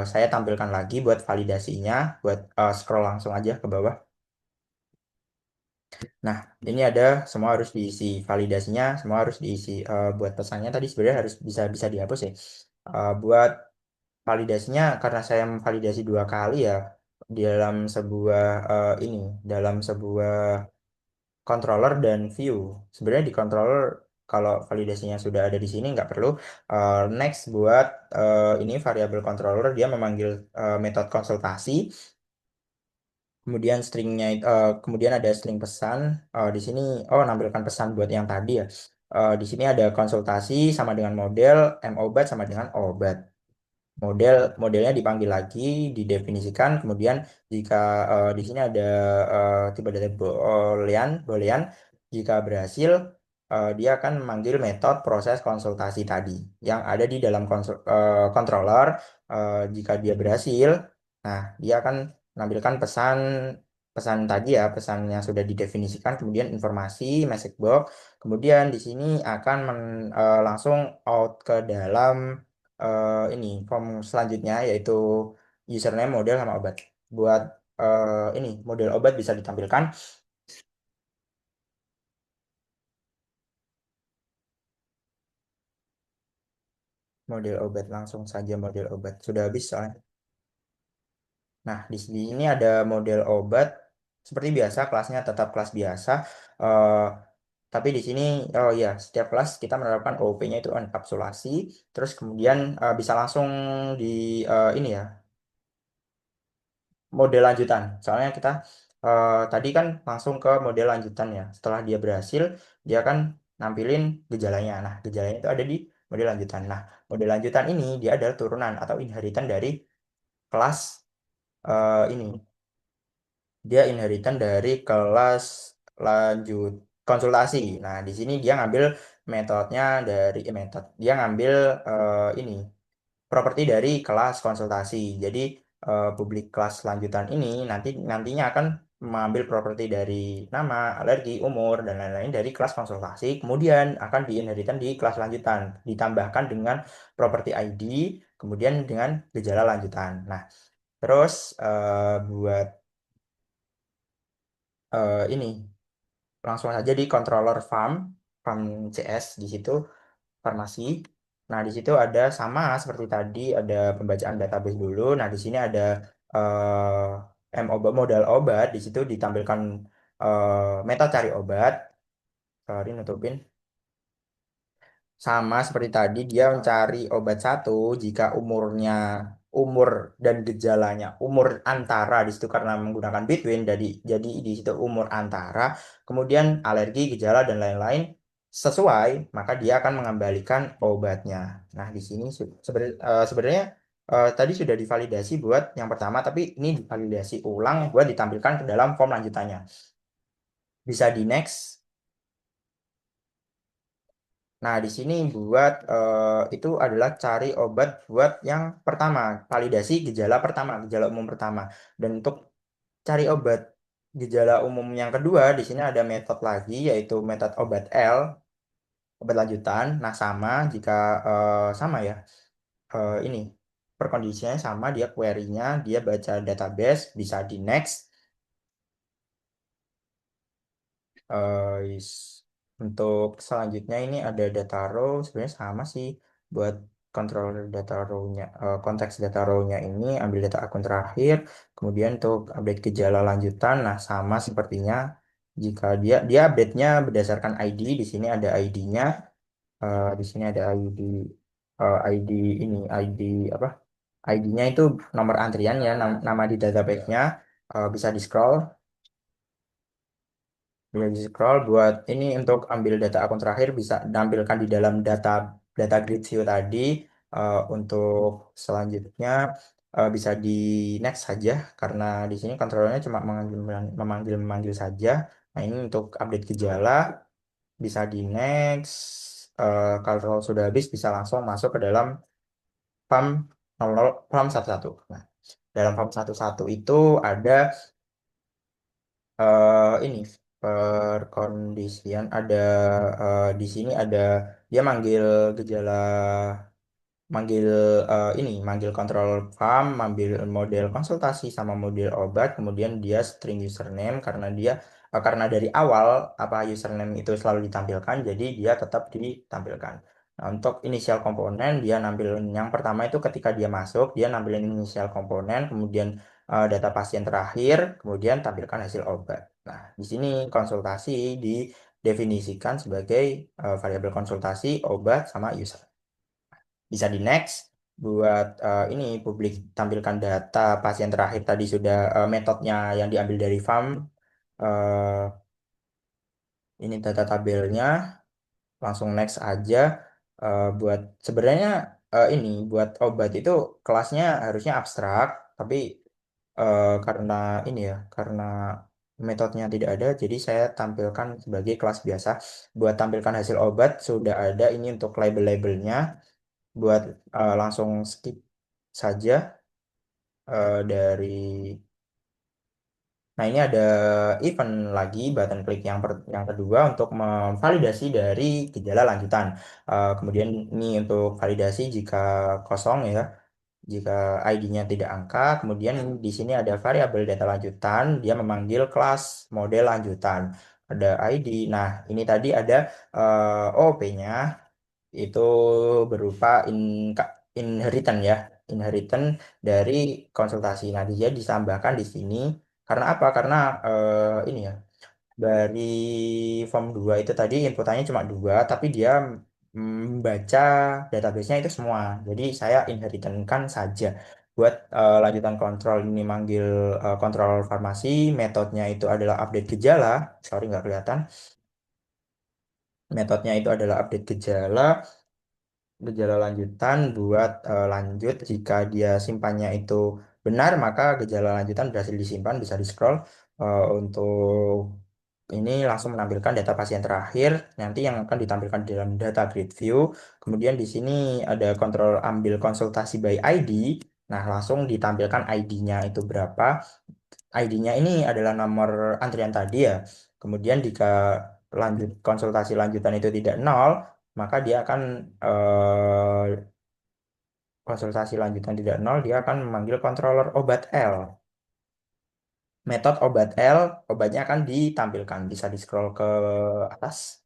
Saya tampilkan lagi buat validasinya, buat scroll langsung aja ke bawah. Nah, ini ada semua harus diisi validasinya, semua harus diisi. Buat pesannya tadi sebenarnya harus bisa bisa dihapus ya. Buat validasinya karena saya memvalidasi dua kali ya di dalam sebuah ini dalam sebuah controller dan view. Sebenarnya di controller kalau validasinya sudah ada di sini nggak perlu. Next buat ini variable controller dia memanggil metode konsultasi. Kemudian kemudian ada string pesan. Di sini nampilkan pesan buat yang tadi ya. Di sini ada konsultasi sama dengan model, obat sama dengan obat. Modelnya dipanggil lagi, didefinisikan, kemudian jika di sini ada tipe dari boolean, jika berhasil dia akan memanggil metode proses konsultasi tadi yang ada di dalam controller. Jika dia berhasil, nah dia akan menampilkan pesan pesan tadi ya, pesan yang sudah didefinisikan, kemudian informasi message box, kemudian di sini akan langsung out ke dalam ini form selanjutnya yaitu username, model sama obat. Buat ini model obat bisa ditampilkan. Model obat langsung saja, model obat sudah habis soalnya. Nah, di sini ada model obat seperti biasa, kelasnya tetap kelas biasa. Eh, tapi di sini oh ya, setiap kelas kita menerapkan OOP-nya itu enkapsulasi. Terus kemudian bisa langsung di ini ya, model lanjutan. Soalnya kita tadi kan langsung ke model lanjutan ya. Setelah dia berhasil, dia akan nampilin gejalanya. Nah, gejalanya itu ada di model lanjutan. Nah, model lanjutan ini dia adalah turunan atau inheritan dari kelas ini. Dia inheritan dari kelas lanjut konsultasi. Nah, di sini dia ngambil metodenya dari dia ngambil ini properti dari kelas konsultasi. Jadi publik kelas lanjutan ini nantinya akan mengambil properti dari nama, alergi, umur dan lain-lain dari kelas konsultasi, kemudian akan diinheritan di kelas lanjutan, ditambahkan dengan properti ID, kemudian dengan gejala lanjutan. Nah, terus buat ini langsung saja di controller farm CS di situ farmasi. Nah, di situ ada sama seperti tadi, ada pembacaan database dulu. Nah, di sini ada modal obat. Di situ ditampilkan metode cari obat. Sorry, nutupin. Sama seperti tadi, dia mencari obat satu jika umur dan gejalanya umur antara di situ karena menggunakan between, jadi di situ umur antara, kemudian alergi, gejala dan lain-lain sesuai, maka dia akan mengembalikan obatnya. Nah, di sini sebenarnya tadi sudah divalidasi buat yang pertama, tapi ini divalidasi ulang buat ditampilkan ke dalam form lanjutannya. Bisa di next. Nah, di sini buat itu adalah cari obat buat yang pertama, validasi gejala pertama, gejala umum pertama. Dan untuk cari obat gejala umum yang kedua, di sini ada metode lagi, yaitu metode obat L, obat lanjutan. Nah, sama jika sama ya, ini perkondisinya sama, dia query-nya, dia baca database, bisa di next. Untuk selanjutnya ini ada data row, sebenarnya sama sih buat controller data row-nya, konteks data row-nya ini ambil data akun terakhir, kemudian untuk update gejala lanjutan, nah sama sepertinya jika dia update-nya berdasarkan ID, di sini ada ID-nya, di sini ada ID, ID ini ID apa? ID-nya itu nomor antrian ya, nama di database-nya, bisa di scroll. Bisa di scroll buat ini untuk ambil data akun terakhir bisa tampilkan di dalam data grid view tadi. Untuk selanjutnya bisa di next saja karena di sini kontrolnya cuma memanggil saja. Nah, ini untuk update gejala bisa di next. Kalau sudah habis bisa langsung masuk ke dalam form 00 form 11. Nah, dalam form 11 itu ada ini perkondisian ada di sini ada dia manggil gejala manggil ini manggil kontrol farm, manggil model konsultasi sama model obat, kemudian dia string username karena dia karena dari awal apa username itu selalu ditampilkan, jadi dia tetap ditampilkan. Nah, untuk inisial komponen dia nampilin yang pertama itu ketika dia masuk dia nampilin inisial komponen, kemudian data pasien terakhir, kemudian tampilkan hasil obat. Nah, di sini konsultasi didefinisikan sebagai variabel konsultasi, obat sama user. Bisa di next buat ini publik tampilkan data pasien terakhir tadi sudah metodenya yang diambil dari farm, eh, ini data tabelnya langsung next aja. Buat sebenarnya ini buat obat itu kelasnya harusnya abstrak tapi karena ini ya karena metodenya tidak ada jadi saya tampilkan sebagai kelas biasa. Buat tampilkan hasil obat sudah ada ini untuk label-labelnya. Buat langsung skip saja dari. Nah, ini ada event lagi button klik yang kedua untuk memvalidasi dari gejala lanjutan. Kemudian ini untuk validasi jika kosong ya, jika ID-nya tidak angka. Kemudian di sini ada variabel data lanjutan, dia memanggil kelas model lanjutan. Ada ID. Nah, ini tadi ada OOP-nya itu berupa inheritance ya, inheritance dari konsultasi. Nah, dia ditambahkan di sini karena apa? Karena ini ya, dari form 2 itu tadi inputannya cuma dua, tapi dia membaca database-nya itu semua. Jadi saya inheritkan saja. Buat lanjutan kontrol ini manggil kontrol farmasi, metodenya itu adalah update gejala. Sorry nggak kelihatan. Metodenya itu adalah update gejala lanjutan buat lanjut jika dia simpannya itu benar maka gejala lanjutan berhasil disimpan bisa di scroll. Untuk ini langsung menampilkan data pasien terakhir nanti yang akan ditampilkan di dalam data grid view. Kemudian di sini ada kontrol ambil konsultasi by ID. Nah, langsung ditampilkan ID-nya itu berapa. ID-nya ini adalah nomor antrian tadi ya. Kemudian jika konsultasi lanjutan itu tidak nol, maka dia akan konsultasi lanjutan tidak nol, dia akan memanggil controller obat L. Metode obat L, obatnya akan ditampilkan, bisa di scroll ke atas.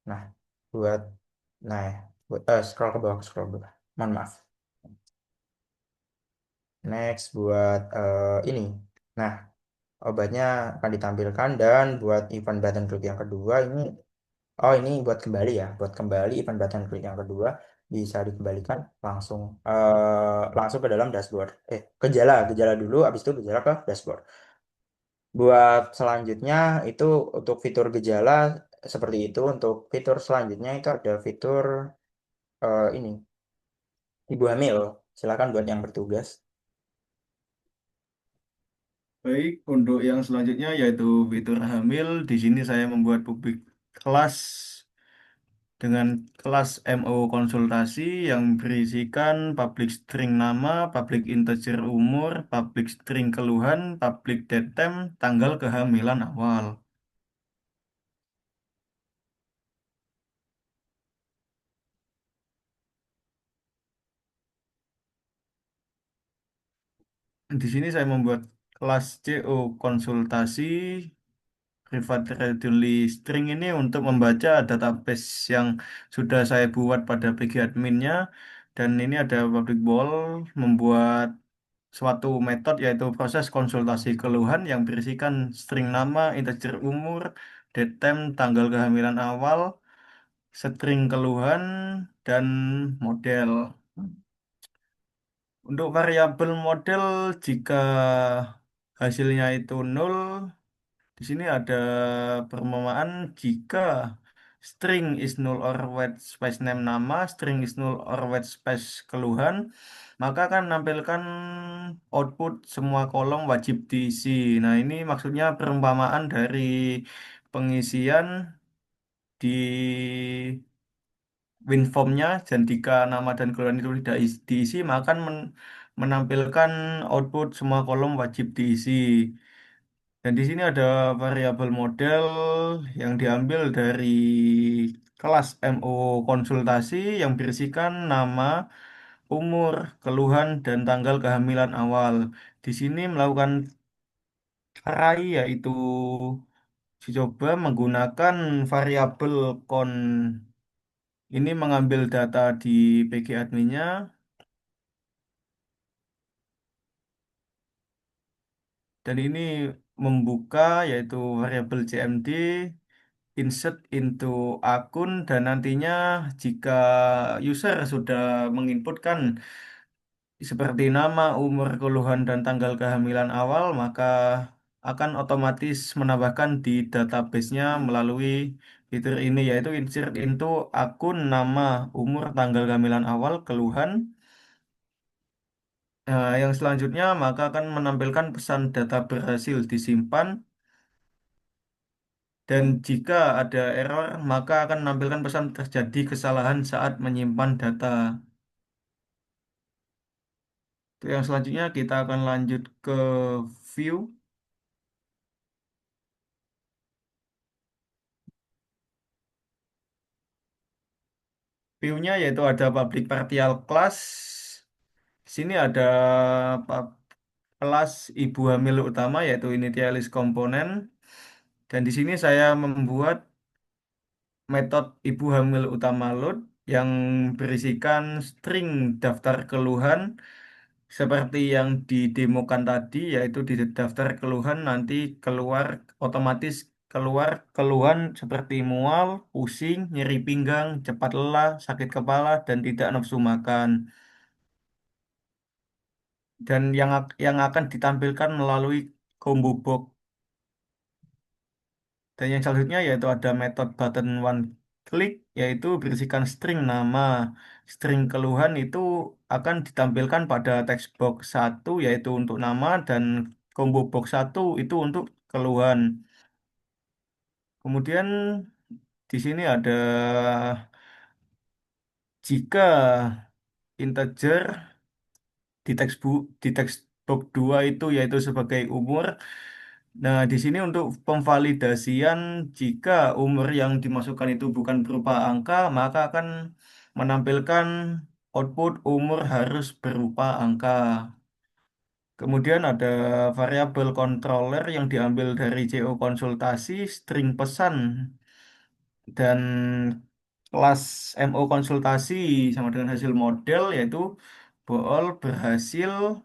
Nah, buat nah, scroll ke bawah, scroll ke bawah. Mohon maaf. Next buat ini. Nah, obatnya akan ditampilkan dan buat event button klik yang kedua ini. Oh, ini buat kembali ya, buat kembali event button klik yang kedua bisa dikembalikan langsung ke dalam dashboard. Gejala dulu, habis itu gejala ke dashboard. Buat selanjutnya itu untuk fitur gejala seperti itu. Untuk fitur selanjutnya itu ada fitur ini ibu hamil. Silakan buat yang bertugas. Baik, untuk yang selanjutnya yaitu fitur hamil. Di sini saya membuat publik kelas dengan kelas MO konsultasi yang berisikan public string nama, public integer umur, public string keluhan, public datetime, tanggal kehamilan awal. Di sini saya membuat kelas CO konsultasi private readily string ini untuk membaca database yang sudah saya buat pada PG adminnya, dan ini ada public bool membuat suatu metode yaitu proses konsultasi keluhan yang berisikan string nama, integer umur, date time, tanggal kehamilan awal, string keluhan, dan model. Untuk variabel model, jika hasilnya itu nol, di sini ada perumpamaan jika string is null or white space name nama, string is null or white space keluhan, maka akan menampilkan output semua kolom wajib diisi. Nah, ini maksudnya perumpamaan dari pengisian di WinForm-nya, dan jika nama dan keluhan itu tidak diisi, maka akan menampilkan output semua kolom wajib diisi. Dan di sini ada variabel model yang diambil dari kelas MO konsultasi yang berisikan nama, umur, keluhan, dan tanggal kehamilan awal. Di sini melakukan array yaitu dicoba menggunakan variabel con ini mengambil data di PG adminnya, dan ini membuka yaitu variabel CMD insert into akun, dan nantinya jika user sudah menginputkan seperti nama, umur, keluhan, dan tanggal kehamilan awal, maka akan otomatis menambahkan di database-nya melalui fitur ini yaitu insert into akun, nama, umur, tanggal kehamilan awal, keluhan. Nah, yang selanjutnya maka akan menampilkan pesan data berhasil disimpan, dan jika ada error maka akan menampilkan pesan terjadi kesalahan saat menyimpan data. Untuk yang selanjutnya kita akan lanjut ke view. View-nya yaitu ada public partial class. Di sini ada kelas ibu hamil utama yaitu initialis komponen. Dan di sini saya membuat metode ibu hamil utama load yang berisikan string daftar keluhan seperti yang didemokan tadi, yaitu di daftar keluhan nanti keluar otomatis keluar keluhan seperti mual, pusing, nyeri pinggang, cepat lelah, sakit kepala, dan tidak nafsu makan. Dan yang akan ditampilkan melalui combo box. Dan yang selanjutnya yaitu ada metode button one click, yaitu berisikan string nama, string keluhan itu akan ditampilkan pada text box satu yaitu untuk nama, dan combo box satu itu untuk keluhan. Kemudian di sini ada jika integer di text box 2 itu yaitu sebagai umur. Nah, di sini untuk pemvalidasian jika umur yang dimasukkan itu bukan berupa angka, maka akan menampilkan output umur harus berupa angka. Kemudian ada variabel controller yang diambil dari CO konsultasi, string pesan, dan kelas MO konsultasi sama dengan hasil model yaitu bool berhasil,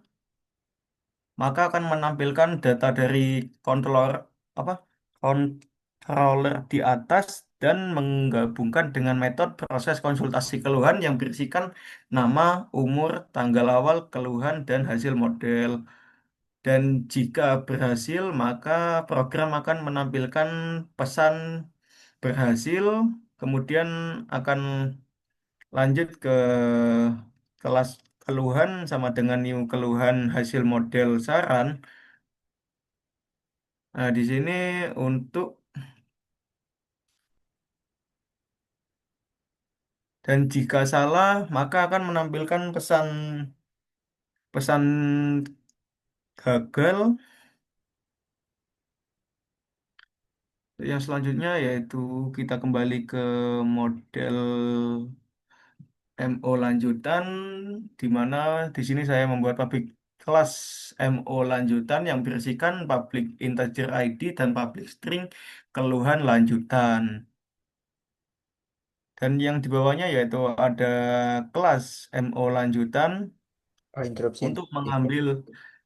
maka akan menampilkan data dari controller apa controller di atas dan menggabungkan dengan metode proses konsultasi keluhan yang berisikan nama, umur, tanggal awal, keluhan, dan hasil model. Dan jika berhasil, maka program akan menampilkan pesan berhasil, kemudian akan lanjut ke kelas keluhan sama dengan new keluhan hasil model saran. Nah, di sini untuk Dan jika salah, maka akan menampilkan pesan pesan gagal. Yang selanjutnya yaitu kita kembali ke model MO lanjutan, di mana di sini saya membuat public kelas MO lanjutan yang berisikan public integer ID dan public string keluhan lanjutan. Dan yang di bawahnya yaitu ada kelas MO lanjutan Oh, interupsi untuk interupsi. mengambil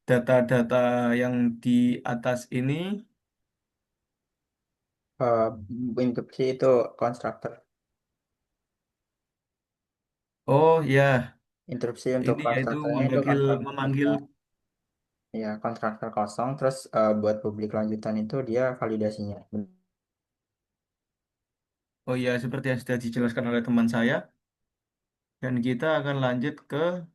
data-data yang di atas ini. Eh, interupsi itu konstruktor. Oh ya, Interupsi untuk ini yaitu konstruktornya itu konstruktor memanggil. kosong. Ya, konstruktor kosong. Terus buat publik lanjutan itu dia validasinya. Oh ya, seperti yang sudah dijelaskan oleh teman saya. Dan kita akan lanjut ke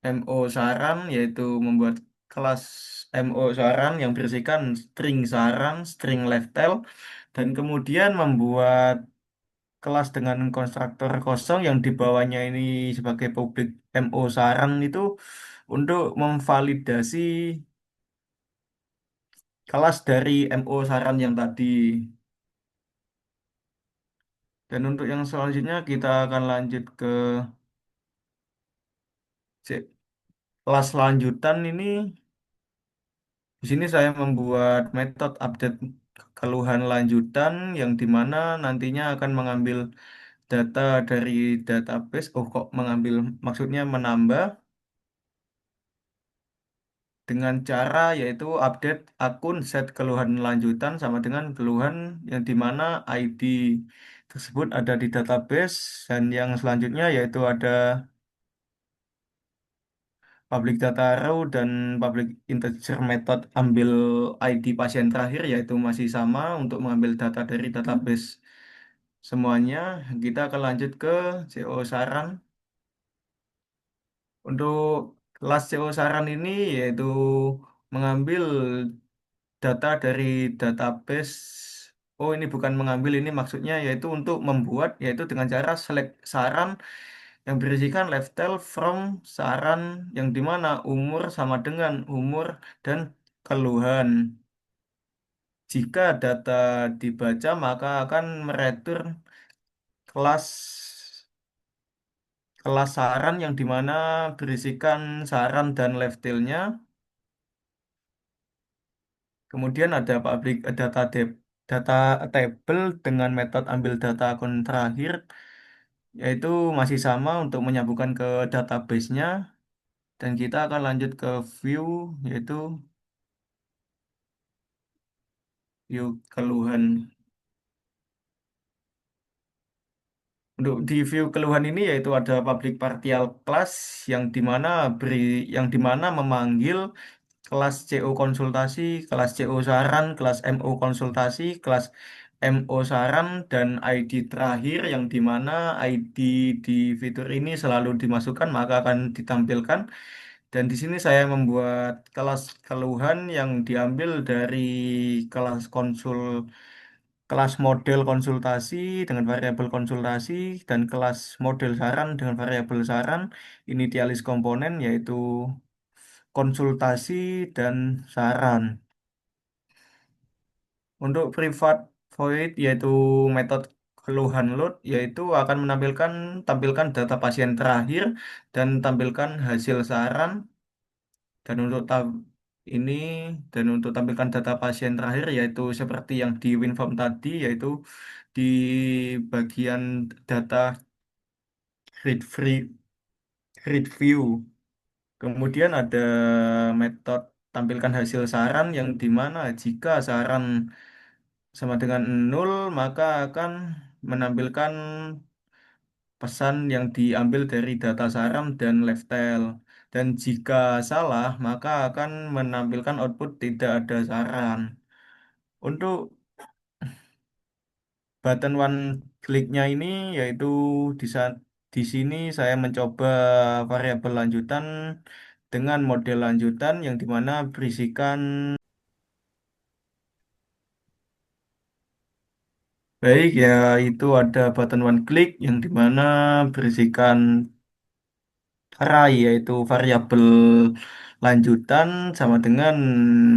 MO saran, yaitu membuat kelas MO saran yang berisikan string saran, string leftel, dan kemudian membuat kelas dengan konstruktor kosong yang di bawahnya ini sebagai publik MO saran itu untuk memvalidasi kelas dari MO saran yang tadi. Dan untuk yang selanjutnya kita akan lanjut ke kelas lanjutan ini. Di sini saya membuat metode update keluhan lanjutan yang dimana nantinya akan mengambil data dari database. Oh, kok mengambil? Maksudnya menambah dengan cara yaitu update akun set keluhan lanjutan sama dengan keluhan yang dimana ID tersebut ada di database, dan yang selanjutnya yaitu ada public data row dan public integer method ambil ID pasien terakhir, yaitu masih sama untuk mengambil data dari database semuanya. Kita akan lanjut ke CO saran. Untuk kelas CO saran ini yaitu mengambil data dari database. Oh, ini bukan mengambil, ini maksudnya yaitu untuk membuat, yaitu dengan cara select saran yang berisikan leftel from saran yang dimana umur sama dengan umur dan keluhan. Jika data dibaca maka akan mereturn kelas kelas saran yang dimana berisikan saran dan leftelnya. Kemudian ada public data table dengan metode ambil data akun terakhir, yaitu masih sama untuk menyambungkan ke database-nya. Dan kita akan lanjut ke view, yaitu view keluhan. Untuk di view keluhan ini yaitu ada public partial class yang dimana memanggil kelas CO konsultasi, kelas CO saran, kelas MO konsultasi, kelas MO saran, dan ID terakhir yang dimana ID di fitur ini selalu dimasukkan maka akan ditampilkan. Dan di sini saya membuat kelas keluhan yang diambil dari kelas kelas model konsultasi dengan variabel konsultasi, dan kelas model saran dengan variabel saran, initialis komponen yaitu konsultasi dan saran. Untuk private void yaitu metode keluhan load yaitu akan tampilkan data pasien terakhir dan tampilkan hasil saran. Dan untuk ini dan untuk tampilkan data pasien terakhir yaitu seperti yang di WinForm tadi, yaitu di bagian data grid free grid view. Kemudian ada metode tampilkan hasil saran yang dimana jika saran sama dengan nol maka akan menampilkan pesan yang diambil dari data saran dan leftel. Dan jika salah maka akan menampilkan output tidak ada saran. Untuk button one kliknya ini yaitu di saat di sini saya mencoba variabel lanjutan dengan model lanjutan yang dimana berisikan Baik, ya itu ada button one click yang dimana berisikan array yaitu variabel lanjutan sama dengan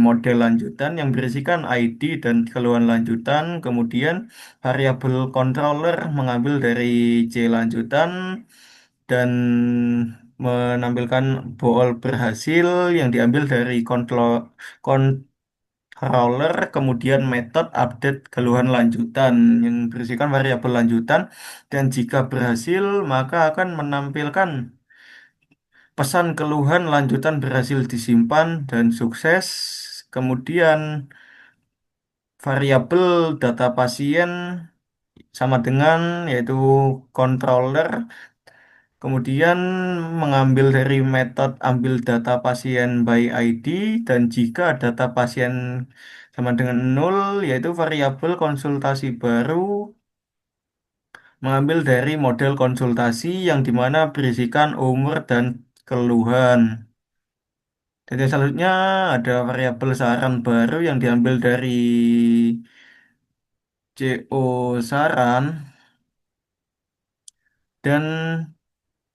model lanjutan yang berisikan ID dan keluhan lanjutan. Kemudian variabel controller mengambil dari C lanjutan dan menampilkan bool berhasil yang diambil dari controller, kemudian metode update keluhan lanjutan yang berisikan variabel lanjutan, dan jika berhasil maka akan menampilkan pesan keluhan lanjutan berhasil disimpan dan sukses. Kemudian variabel data pasien sama dengan yaitu controller. Kemudian mengambil dari metode ambil data pasien by ID, dan jika data pasien sama dengan nol yaitu variabel konsultasi baru mengambil dari model konsultasi yang dimana berisikan umur dan keluhan. Dan yang selanjutnya ada variabel saran baru yang diambil dari CO saran dan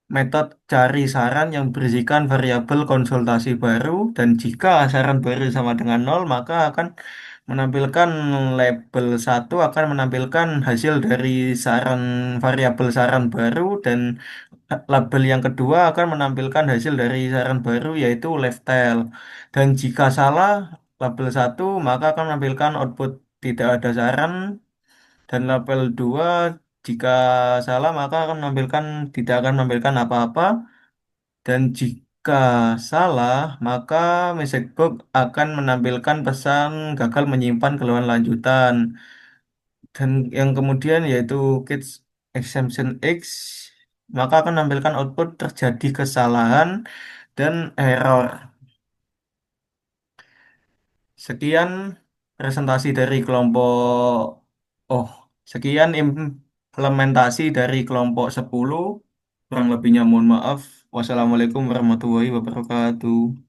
metode cari saran yang berisikan variabel konsultasi baru, dan jika saran baru sama dengan nol maka akan menampilkan label satu akan menampilkan hasil dari saran variabel saran baru, dan label yang kedua akan menampilkan hasil dari saran baru yaitu left tail. Dan jika salah label satu maka akan menampilkan output tidak ada saran, dan label 2 jika salah maka akan menampilkan tidak akan menampilkan apa-apa, dan jika salah maka message box akan menampilkan pesan gagal menyimpan keluhan lanjutan. Dan yang kemudian yaitu catch exception X maka akan menampilkan output terjadi kesalahan dan error. Sekian presentasi dari kelompok oh sekian implementasi dari kelompok 10. Kurang lebihnya mohon maaf. Wassalamualaikum warahmatullahi wabarakatuh.